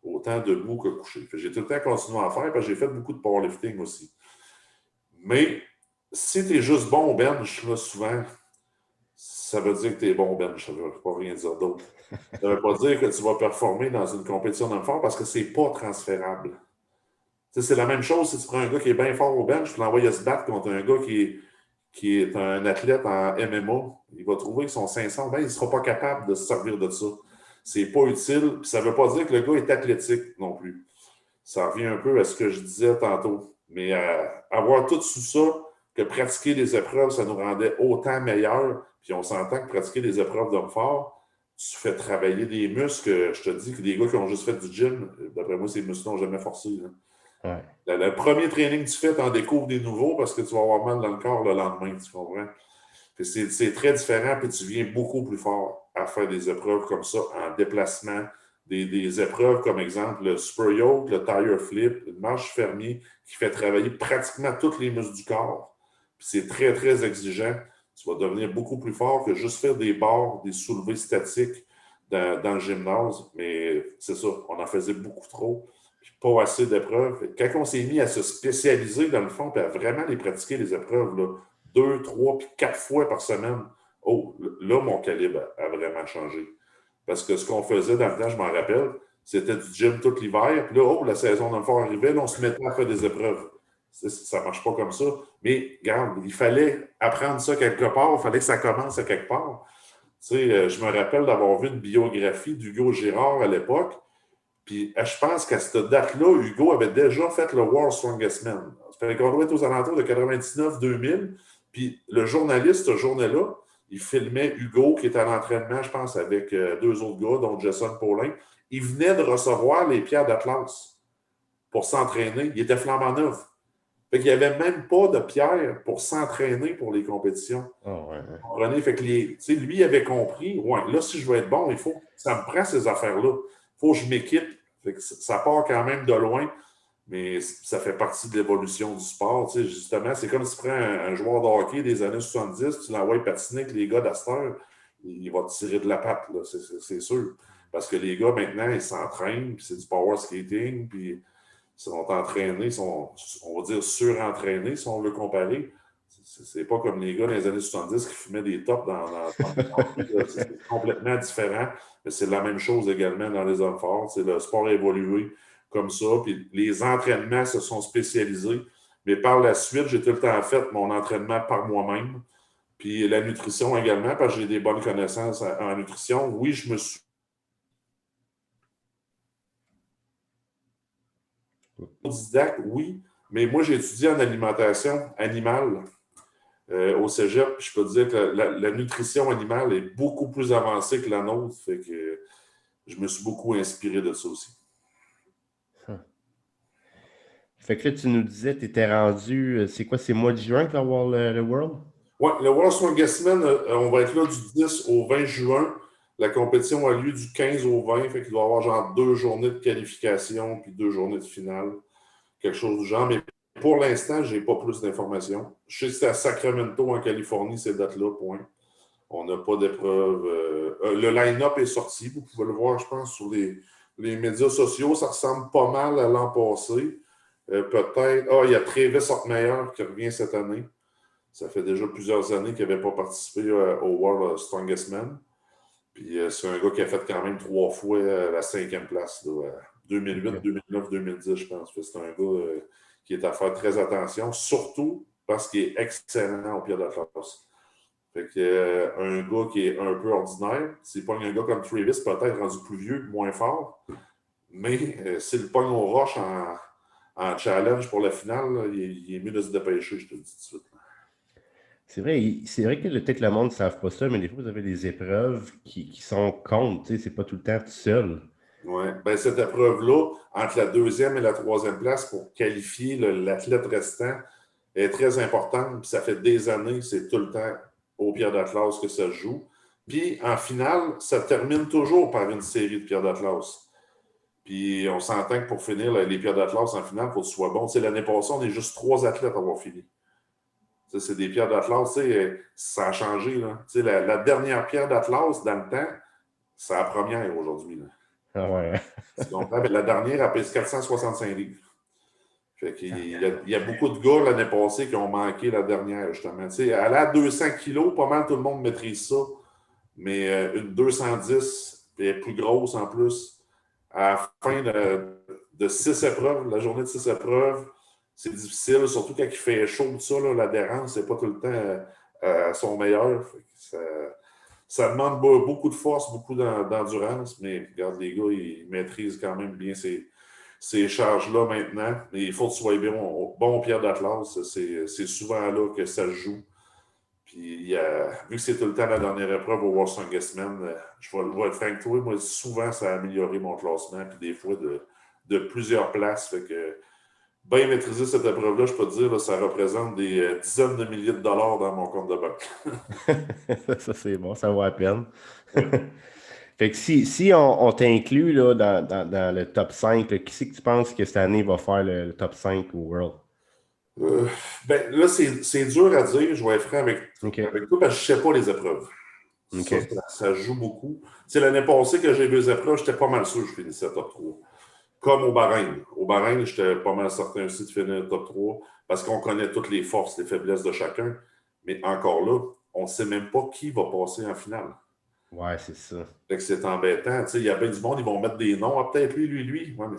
Autant debout que couché. J'ai tout le temps continué à faire parce que j'ai fait beaucoup de powerlifting aussi. Mais si tu es juste bon au bench, là, souvent, ça veut dire que tu es bon au bench. Ça ne veut pas rien dire d'autre. Ça ne veut pas dire que tu vas performer dans une compétition d'homme fort parce que ce n'est pas transférable. C'est la même chose si tu prends un gars qui est bien fort au bench, tu l'envoies se battre contre un gars qui est un athlète en MMA. Il va trouver que son 500, il ne sera pas capable de se servir de ça. C'est pas utile. Puis ça ne veut pas dire que le gars est athlétique non plus. Ça revient un peu à ce que je disais tantôt. Mais avoir tout sous ça, que pratiquer des épreuves, ça nous rendait autant meilleurs. Puis on s'entend que pratiquer des épreuves d'homme fort, tu fais travailler des muscles. Je te dis que des gars qui ont juste fait du gym, d'après moi, ces muscles n'ont jamais forcé. Ouais. Le premier training que tu fais, tu en découvres des nouveaux parce que tu vas avoir mal dans le corps le lendemain, tu comprends? C'est très différent, puis tu viens beaucoup plus fort à faire des épreuves comme ça en déplacement. Des épreuves comme exemple le super yoke, le tire flip, une marche fermier qui fait travailler pratiquement tous les muscles du corps. Puis c'est très, très exigeant. Tu vas devenir beaucoup plus fort que juste faire des barres, des soulevés statiques dans le gymnase. Mais c'est ça, on en faisait beaucoup trop, puis pas assez d'épreuves. Quand on s'est mis à se spécialiser dans le fond, puis à vraiment les pratiquer, les épreuves, là, 2, 3, puis 4 fois par semaine, là, mon calibre a vraiment changé. Parce que ce qu'on faisait dans le temps, je m'en rappelle, c'était du gym tout l'hiver. Puis là, la saison d'homme fort arrivait, là, on se mettait à faire des épreuves. Ça ne marche pas comme ça. Mais, regarde, il fallait apprendre ça quelque part. Il fallait que ça commence à quelque part. Tu sais, je me rappelle d'avoir vu une biographie d'Hugo Girard à l'époque. Puis, je pense qu'à cette date-là, Hugo avait déjà fait le World's Strongest Man. Ça fait qu'on doit être aux alentours de 99-2000. Puis, le journaliste, ce journée-là, il filmait Hugo, qui était à l'entraînement, je pense, avec deux autres gars, dont Jason Paulin. Il venait de recevoir les pierres d'Atlas pour s'entraîner. Il était flambant neuf. Fait qu'il n'y avait même pas de pierres pour s'entraîner pour les compétitions. Oh, ouais. Vous comprenez? Fait que lui, il avait compris, ouais, là, si je veux être bon, ça me prend ces affaires-là. Il faut que je m'équipe. Fait que ça part quand même de loin, mais ça fait partie de l'évolution du sport. Tu sais, justement, c'est comme si tu prends un joueur de hockey des années 70, tu l'envoies patiner avec les gars d'Astor, il va te tirer de la patte, là, c'est sûr. Parce que les gars, maintenant, ils s'entraînent, puis c'est du power skating, puis ils sont entraînés, on va dire surentraînés, si on veut comparer. C'est pas comme les gars dans les années 70 qui fumaient des tops dans c'est complètement différent, mais c'est la même chose également dans les hommes forts. Le sport a évolué comme ça, puis les entraînements se sont spécialisés. Mais par la suite, j'ai tout le temps fait mon entraînement par moi-même. Puis la nutrition également, parce que j'ai des bonnes connaissances en nutrition. Oui, je me suis autodidacte, oui, mais moi, j'ai étudié en alimentation animale au cégep. Puis je peux te dire que la nutrition animale est beaucoup plus avancée que la nôtre. Fait que je me suis beaucoup inspiré de ça aussi. Fait que là, tu nous disais, tu étais rendu, c'est quoi, c'est mois de juin que tu vas avoir le World? Oui, le World Strongest-Man, on va être là du 10 au 20 juin. La compétition a lieu du 15 au 20, fait qu'il doit y avoir genre 2 journées de qualification puis 2 journées de finale, quelque chose du genre. Mais pour l'instant, je n'ai pas plus d'informations. Je sais que c'est à Sacramento, en Californie, ces dates-là, point. On n'a pas d'épreuve. Le line-up est sorti, vous pouvez le voir, je pense, sur les médias sociaux. Ça ressemble pas mal à l'an passé. Peut-être. Il y a Travis Hockmeyer qui revient cette année. Ça fait déjà plusieurs années qu'il n'avait pas participé au World Strongest Man. Puis c'est un gars qui a fait quand même 3 fois la 5e place, là, 2008, 2009, 2010, je pense. C'est un gars qui est à faire très attention, surtout parce qu'il est excellent au pied de la classe. Fait que un gars qui est un peu ordinaire, s'il pogne un gars comme Travis, peut-être rendu plus vieux, moins fort, mais s'il pogne au roche en challenge pour la finale, là, il est mieux de se dépêcher, je te le dis tout de suite. C'est vrai que peut-être le monde ne savent pas ça, mais des fois, vous avez des épreuves qui sont contre. C'est pas tout le temps tout seul. Oui. Ben, cette épreuve-là, entre la 2e et la 3e place pour qualifier l'athlète restant, est très importante. Puis ça fait des années, c'est tout le temps aux pierres d'Atlas que ça se joue. Puis en finale, ça termine toujours par une série de pierres d'Atlas. Puis on s'entend que pour finir les pierres d'Atlas en finale, il faut que tu sois bon. L'année passée, on est juste 3 athlètes à avoir fini. C'est des pierres d'Atlas, ça a changé. Là. La dernière pierre d'Atlas, dans le temps, c'est la première aujourd'hui. Ah ouais. Tu comprends? La dernière, elle pèse 465 livres. Fait qu'il y a beaucoup de gars l'année passée qui ont manqué la dernière, justement. Elle a 200 kilos, pas mal tout le monde maîtrise ça. Mais une 210, elle est plus grosse en plus. À la fin de 6 épreuves, la journée de 6 épreuves, c'est difficile, surtout quand il fait chaud, tout ça, l'adhérence, c'est pas tout le temps à son meilleur. Ça demande beaucoup de force, beaucoup d'endurance, mais regarde, les gars, ils maîtrisent quand même bien ces charges-là maintenant. Mais il faut que tu sois bon pierre d'Atlas, c'est souvent là que ça se joue. Puis, vu que c'est tout le temps la dernière épreuve au World Strongest Man, je vais être franc avec toi, moi, souvent, ça a amélioré mon classement, puis des fois de plusieurs places. Fait que bien maîtriser cette épreuve-là, je peux te dire, là, ça représente des dizaines de milliers de dollars dans mon compte de banque. Ça, c'est bon, ça vaut la peine. Fait que si on t'inclut là, dans le top 5, là, qui c'est que tu penses que cette année va faire le top 5 au World? Ben, là, c'est dur à dire, je vais être franc avec toi, parce que je ne sais pas les épreuves. Okay. Ça joue beaucoup. L'année passée que j'ai vu les épreuves, j'étais pas mal sûr que je finissais top 3. Comme au Bahreïn. Au Bahreïn, j'étais pas mal certain aussi de finir le top 3 parce qu'on connaît toutes les forces, les faiblesses de chacun. Mais encore là, on ne sait même pas qui va passer en finale. Ouais, c'est ça. Fait que c'est embêtant. Il y a bien du monde, ils vont mettre des noms. Ah, peut-être lui. Ouais, mais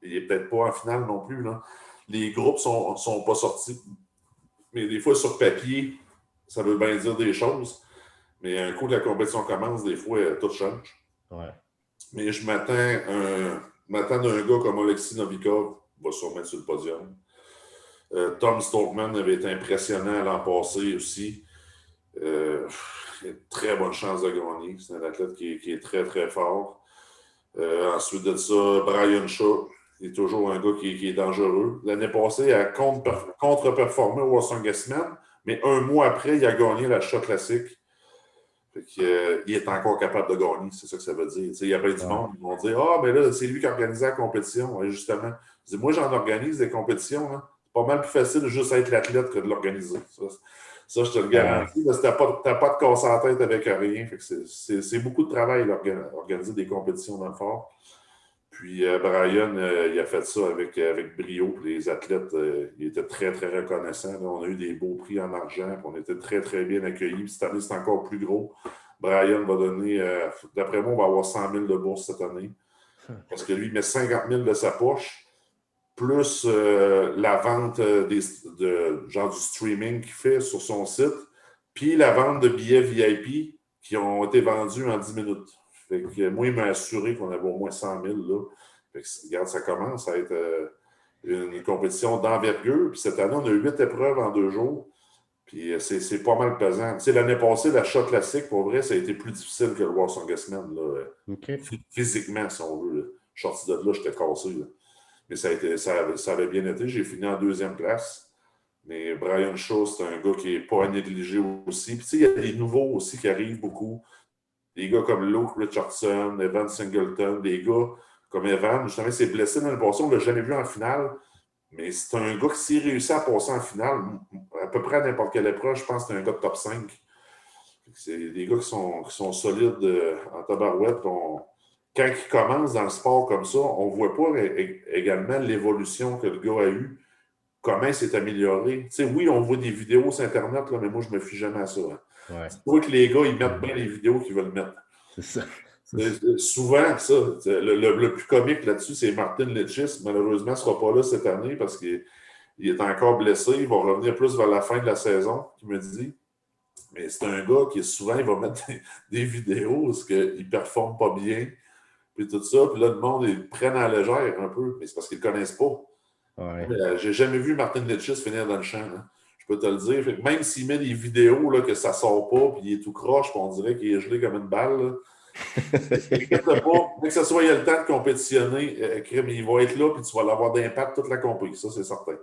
il n'est peut-être pas en finale non plus. Là. Les groupes ne sont pas sortis. Mais des fois, sur papier, ça veut bien dire des choses. Mais un coup que la compétition commence, des fois, tout change. Ouais. Mais je m'attends d'un gars comme Alexis Novikov, va sûrement être sur le podium. Tom Stoltman avait été impressionnant l'an passé aussi. Il a une très bonne chance de gagner. C'est un athlète qui est très, très fort. Ensuite de ça, Brian Shaw. Il est toujours un gars qui est dangereux. L'année passée, il a contre-performé au Wasson-Gessman, mais un mois après, il a gagné la Shot classique. Il est encore capable de gagner, c'est ça que ça veut dire. Il y a plein du monde qui vont dire ah, mais là, c'est lui qui organise la compétition. Et justement, je dis, moi, j'en organise des compétitions. Hein. C'est pas mal plus facile de juste être l'athlète que de l'organiser. Ça, je te le garantis. Tu n'as pas de casse en tête avec rien. Fait que c'est beaucoup de travail d'organiser des compétitions dans le fort. Puis Brian, il a fait ça avec brio. Les athlètes, il était très, très reconnaissant. Là, on a eu des beaux prix en argent. Puis on était très, très bien accueillis. Puis cette année, c'est encore plus gros. Brian va donner, d'après moi, on va avoir 100 000 de bourse cette année. Parce que lui, il met 50 000 de sa poche, plus la vente genre du streaming qu'il fait sur son site, puis la vente de billets VIP qui ont été vendus en 10 minutes. Fait que moi, il m'a assuré qu'on avait au moins 100 000 là. Fait que, regarde, ça commence à être une compétition d'envergure. Puis cette année, on a eu 8 épreuves en 2 jours. Puis c'est pas mal pesant. Tu sais, l'année passée, la Shot classique, pour vrai, ça a été plus difficile que le Wasson-Gessman. Okay. Physiquement, si on veut. Là. Je suis sorti de là, j'étais cassé. Là. Mais ça avait bien été. J'ai fini en 2e place. Mais Brian Shaw, c'est un gars qui n'est pas à négliger aussi. Puis, tu sais, il y a des nouveaux aussi qui arrivent beaucoup. Des gars comme Luke Richardson, Evan Singleton, des gars comme Evan. Justement, il s'est blessé l'année passée. On ne l'a jamais vu en finale. Mais c'est un gars qui, s'il réussit à passer en finale, à peu près à n'importe quelle épreuve, je pense que c'est un gars de top 5. C'est des gars qui sont solides en tabarouette. Quand ils commencent dans le sport comme ça, on ne voit pas également l'évolution que le gars a eue, comment il s'est amélioré. Tu sais, oui, on voit des vidéos sur Internet, là, mais moi, je ne me fie jamais à ça. Hein. Ouais. Tu vois que les gars, ils mettent bien les vidéos qu'ils veulent mettre. C'est ça. Souvent, ça, le plus comique là-dessus, c'est Martin Lichis. Malheureusement, il ne sera pas là cette année parce qu'il est encore blessé. Il va revenir plus vers la fin de la saison, il me dit. Mais c'est un gars qui, souvent, il va mettre des vidéos parce qu'il ne performe pas bien. Puis tout ça. Puis là, le monde, ils prennent à la légère un peu. Mais c'est parce qu'ils ne le connaissent pas. Ouais. J'ai jamais vu Martin Lichis finir dans le champ. Hein. Je peux te le dire. Fait que même s'il met des vidéos là, que ça ne sort pas, puis il est tout croche, puis on dirait qu'il est gelé comme une balle, là, pas. Dès que ce soit, il y a le temps de compétitionner, il va être là, puis tu vas l'avoir d'impact toute la compétition, ça, c'est certain.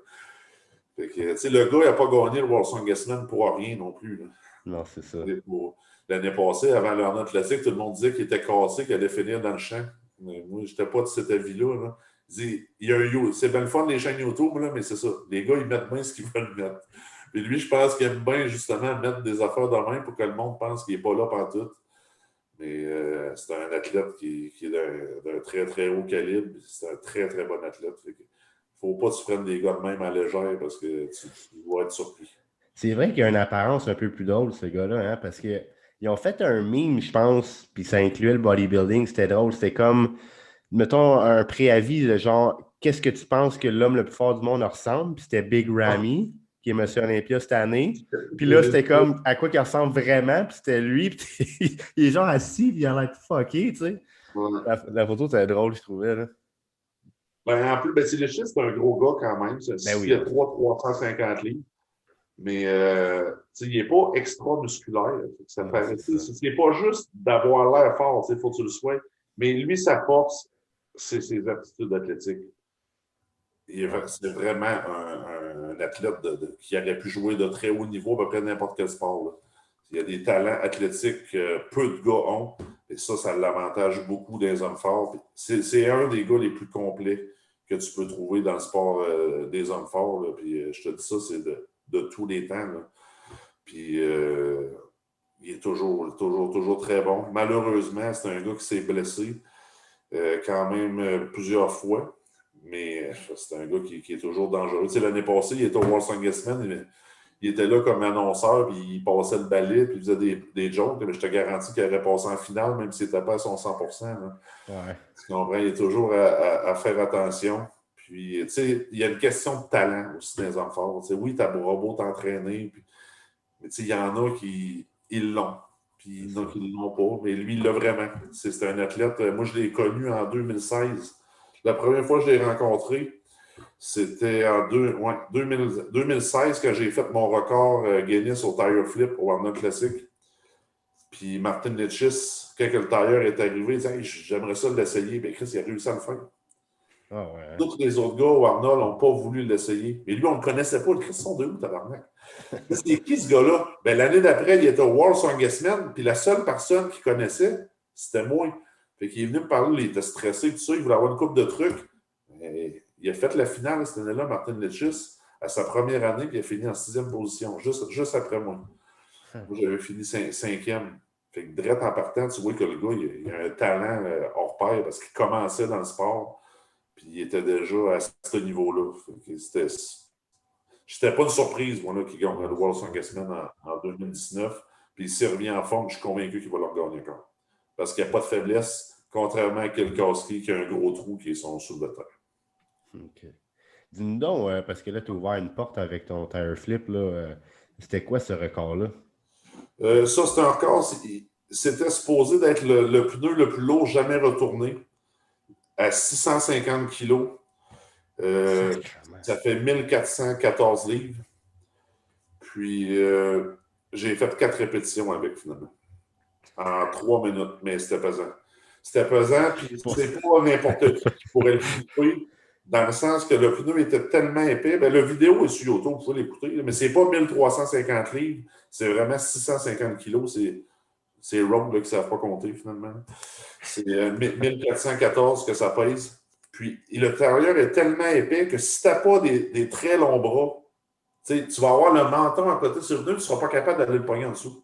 Fait que, le gars, il n'a pas gagné le Wasson-Gessman pour rien non plus. Là. Non, c'est ça. L'année passée, avant l'Arnold Classic, tout le monde disait qu'il était cassé, qu'il allait finir dans le champ. Mais moi, je n'étais pas de cet avis-là. Là. C'est bien le fun, les chaînes YouTube, là, mais c'est ça. Les gars, ils mettent bien ce qu'ils veulent mettre. Et lui, je pense qu'il aime bien, justement, mettre des affaires de main pour que le monde pense qu'il n'est pas là pantoute. Mais c'est un athlète qui est d'un très, très haut calibre. C'est un très, très bon athlète. Il ne faut pas que tu prennes des gars de même à légère parce que tu vas être surpris. C'est vrai qu'il a une apparence un peu plus drôle, ce gars-là, hein, parce qu'ils ont fait un meme, je pense, puis ça incluait le bodybuilding, c'était drôle. C'était comme, mettons, un préavis, de genre, qu'est-ce que tu penses que l'homme le plus fort du monde ressemble? Puis c'était Big Ramy, qui est Monsieur Olympia cette année. Puis là, c'était comme, à quoi qu'il ressemble vraiment? Puis c'était lui, puis il est genre assis, puis il a l'air tout fucké, tu sais. Ouais. La photo, c'était drôle, je trouvais, là. Ben, en plus, le Chis, c'est un gros gars quand même. Oui. Il a 350 livres. Mais il n'est pas extra musculaire. Ça paraît, c'est pas juste d'avoir l'air fort, il faut que tu le sois. Mais lui, sa force, c'est ses aptitudes athlétiques. C'est vraiment un athlète qui aurait pu jouer de très haut niveau à peu près n'importe quel sport. Là. Il y a des talents athlétiques que peu de gars ont. Et ça l'avantage beaucoup des hommes forts. C'est un des gars les plus complets que tu peux trouver dans le sport des hommes forts. Là. Puis je te dis ça, c'est de tous les temps. Là. Puis il est toujours très bon. Malheureusement, c'est un gars qui s'est blessé quand même plusieurs fois. Mais c'est un gars qui est toujours dangereux. Tu sais, l'année passée, il était au Wasson-Gessman. Il était là comme annonceur, puis il passait le balai, puis il faisait des jokes. Mais je te garantis qu'il aurait passé en finale, même s'il n'était pas à son 100%. Là. Ouais. Tu comprends? Il est toujours à faire attention. Puis, tu sais, il y a une question de talent aussi dans les hommes forts. Tu sais, oui, t'as beau t'entraîner, mais tu sais, il y en a qui l'ont. Puis il y en a qui ne l'ont pas. Mais lui, il l'a vraiment. C'est un athlète. Moi, je l'ai connu en 2016. La première fois que je l'ai rencontré, C'était en 2016 que j'ai fait mon record Guinness au tire flip au Arnold Classic. Puis Martin Licis, quand le tire est arrivé, il dit hey, j'aimerais ça l'essayer. Bien, Chris, il a réussi à le faire. Ah ouais. Tous les autres gars au Arnold n'ont pas voulu l'essayer. Mais lui, on ne le connaissait pas. Le Chris, sont de où, tabarnak? C'est qui ce gars-là? Ben, l'année d'après, il était au World Strongest Man, puis la seule personne qu'il connaissait, c'était moi. Fait qu'il est venu me parler, il était stressé, tout ça, il voulait avoir une couple de trucs. Mais il a fait la finale cette année-là, Martin Licis, à sa première année, puis il a fini en 6e position, juste après moi. Moi, j'avais fini 5e. Fait que direct en partant, tu vois que le gars, il a un talent hors pair parce qu'il commençait dans le sport, puis il était déjà à ce niveau-là. C'était pas une surprise, moi, là, qu'il gagne le World Strongest Man en 2019. Puis s'il revient en forme, je suis convaincu qu'il va le regagner encore. Parce qu'il n'y a pas de faiblesse, contrairement à Kelkowski qui a un gros trou qui est son sous de terre. OK. Dis-nous donc, parce que là, tu as ouvert une porte avec ton tire flip, là. C'était quoi ce record-là? Ça, c'est un record. C'était supposé d'être le pneu le plus lourd jamais retourné à 650 kilos. Ça fait 1414 livres. Puis, j'ai fait 4 répétitions avec, finalement. En 3 minutes, mais c'était pesant. C'était pesant, puis c'est pas n'importe qui pourrait le flipper, dans le sens que le pneu était tellement épais. Bien, la vidéo est sur YouTube, vous pouvez l'écouter, mais c'est pas 1350 livres, c'est vraiment 650 kilos. C'est Rogue qui ne savent pas compter, finalement. C'est 1414 que ça pèse. Puis, le intérieur est tellement épais que si tu n'as pas des très longs bras, tu vas avoir le menton à côté sur le pneu, tu ne seras pas capable d'aller le pogner en dessous.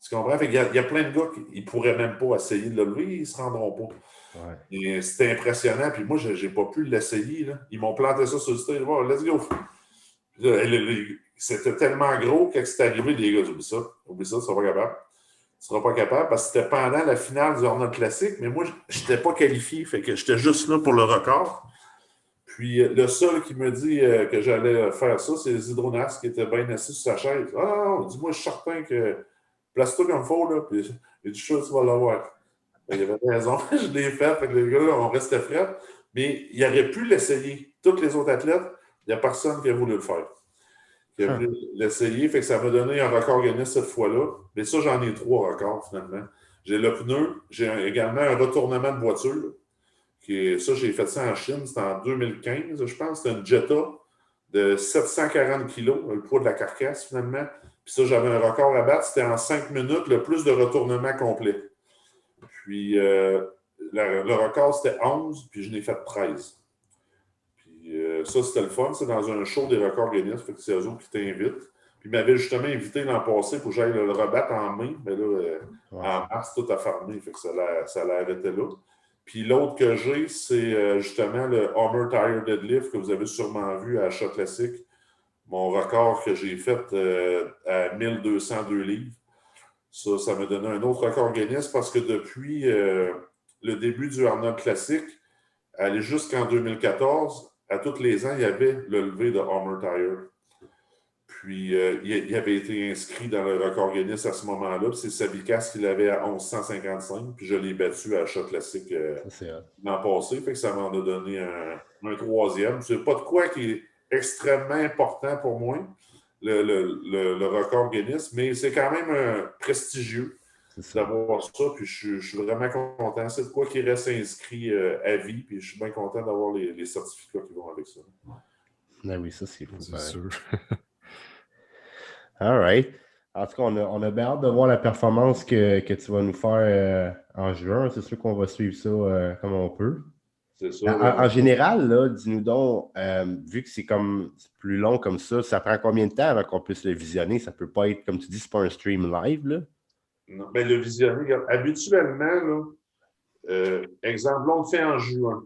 Tu comprends? Il y a plein de gars qui ne pourraient même pas essayer de le lever, ils ne se rendront pas. Ouais. Et c'était impressionnant. Puis moi, je n'ai pas pu l'essayer. Là. Ils m'ont planté ça sur le stage. Bon, let's go. Puis là, c'était tellement gros que c'est arrivé, les gars, oublie ça. Oublie ça, tu ne seras pas capable. Tu ne seras pas capable parce que c'était pendant la finale du Arnold Classic, mais moi, je n'étais pas qualifié. Fait que j'étais juste là pour le record. Puis le seul qui me dit que j'allais faire ça, c'est Zydrunas qui était bien assis sur sa chaise. Ah non, dis-moi, je suis certain que place-toi comme il faut, là, puis il dit, tu vas l'avoir. Il avait raison, je l'ai fait, fait que les gars, là, on restait frais. Mais il aurait pu l'essayer. Tous les autres athlètes, il n'y a personne qui a voulu le faire. Qui a voulu l'essayer, fait que ça m'a donné un record gagné cette fois-là. Mais ça, j'en ai 3 records, finalement. J'ai le pneu, j'ai également un retournement de voiture. Ça, j'ai fait ça en Chine, c'était en 2015, je pense. C'était une Jetta de 740 kilos, le poids de la carcasse, finalement. Puis ça, j'avais un record à battre. C'était en 5 minutes, le plus de retournements complet. Puis le record, c'était 11, puis je n'ai fait 13. Puis ça, c'était le fun. C'est dans un show des records Guinness. Fait que c'est eux autres qui t'invitent. Puis ils m'avaient justement invité l'an passé pour que j'aille le rebattre en mai. Mais là, en mars, tout a fermé. Fait que ça l'a arrêté là. Puis l'autre que j'ai, c'est justement le Homer Tire Deadlift que vous avez sûrement vu à Shot Classic. Mon record que j'ai fait à 1202 livres. Ça m'a donné un autre record Guinness parce que depuis le début du Arnold Classic, aller jusqu'en 2014, à tous les ans, il y avait le levé de Homer Tire. Puis, il avait été inscrit dans le record Guinness à ce moment-là. C'est Sabikas qui l'avait à 1155. Puis, je l'ai battu à Shot Classic l'an passé. Fait que ça m'en a donné un 3e. C'est pas de quoi qui est extrêmement important pour moi, le record Guinness, mais c'est quand même prestigieux d'avoir ça. Puis, je suis vraiment content. C'est de quoi qui reste inscrit à vie. Puis, je suis bien content d'avoir les certificats qui vont avec ça. Ah oui, ça, c'est fou. C'est sûr. All right. En tout cas, on a bien hâte de voir la performance que tu vas nous faire en juin. C'est sûr qu'on va suivre ça comme on peut. C'est ça. En général, là, dis-nous donc, vu que c'est plus long comme ça prend combien de temps avant qu'on puisse le visionner? Ça peut pas être, comme tu dis, c'est pas un stream live, là? Non, mais le visionner, regarde, habituellement, là, exemple, là, on le fait en juin.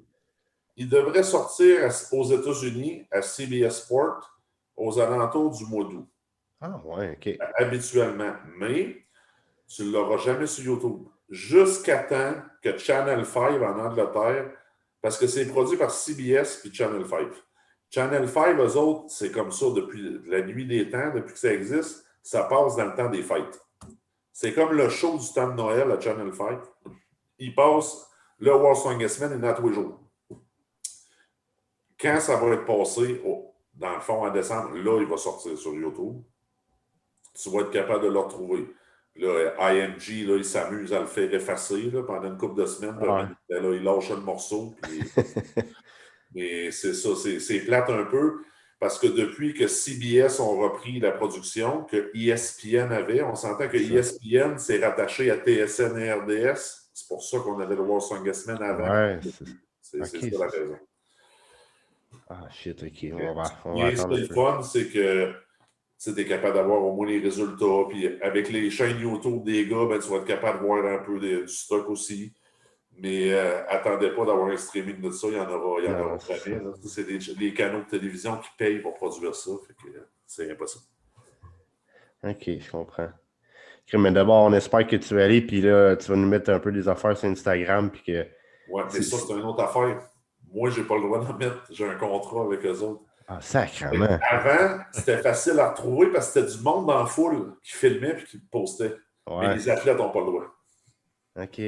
Il devrait sortir aux États-Unis, à CBS Sport, aux alentours du mois d'août. Ah, ouais, OK. Habituellement. Mais tu ne l'auras jamais sur YouTube. Jusqu'à temps que Channel 5 en Angleterre, parce que c'est produit par CBS et Channel 5. Channel 5, eux autres, c'est comme ça depuis la nuit des temps, depuis que ça existe, ça passe dans le temps des fêtes. C'est comme le show du temps de Noël à Channel 5. Il passe le World Strongest Man et tous les jours. quand ça va être passé, dans le fond, en décembre, là, il va sortir sur YouTube. Tu vas être capable de le retrouver. Là, IMG, là, il s'amuse à le faire effacer là, pendant une couple de semaines. Là, il lâche le morceau. Puis... Mais c'est ça, c'est plate un peu. Parce que depuis que CBS ont repris la production, que ESPN avait, on s'entend que ESPN s'est rattaché à TSN et RDS. C'est pour ça qu'on avait le War Song Semaine avant. Ouais, c'est ça la raison. Ah, shit, OK. On va attendre un peu. Le fun, c'est que tu es capable d'avoir au moins les résultats. Puis avec les chaînes YouTube des gars, ben, tu vas être capable de voir un peu du stock aussi. Mais attendez pas d'avoir un streaming de ça, il y en aura jamais. C'est les canaux de télévision qui payent pour produire ça. Fait que c'est impossible. OK, je comprends. Mais d'abord, on espère que tu vas aller, puis là, tu vas nous mettre un peu des affaires sur Instagram. Puis que... Ouais, mais ça, c'est une autre affaire. Moi, j'ai pas le droit d'en mettre. J'ai un contrat avec eux autres. Ah, sacrément. Avant, c'était facile à retrouver parce que c'était du monde dans la foule qui filmait et qui postait. Ouais. Mais les athlètes n'ont pas le droit. OK.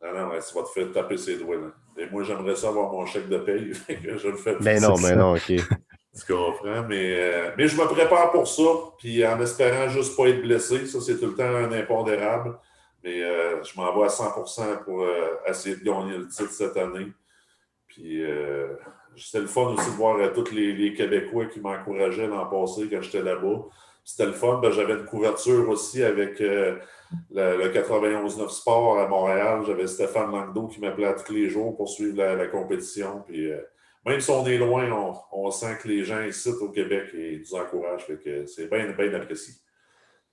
Non, tu vas te faire taper ses doigts. Là. Et moi, j'aimerais ça avoir mon chèque de paye. Que je le fais. Mais non, OK. Tu comprends? Mais je me prépare pour ça. Puis en espérant juste pas être blessé. Ça, c'est tout le temps un impondérable. Mais je m'en vais à 100% pour essayer de gagner le titre cette année. Puis c'était le fun aussi de voir tous les Québécois qui m'encourageaient l'an passé quand j'étais là-bas. C'était le fun. J'avais une couverture aussi avec le 91.9 Sport à Montréal. J'avais Stéphane Langdo qui m'appelait tous les jours pour suivre la compétition. Puis, même si on est loin, on sent que les gens ici au Québec ils nous encouragent. Fait que c'est bien apprécié.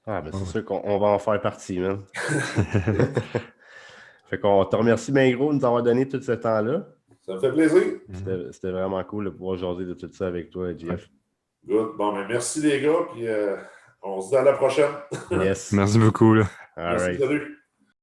Ah, ben c'est sûr qu'on va en faire partie, man. Fait qu'on te remercie bien gros de nous avoir donné tout ce temps-là. Ça me fait plaisir. C'était vraiment cool de pouvoir jaser de tout ça avec toi, JF. Good. Bon, ben merci les gars, puis on se dit à la prochaine. Yes. Merci beaucoup. Là. Merci, salut.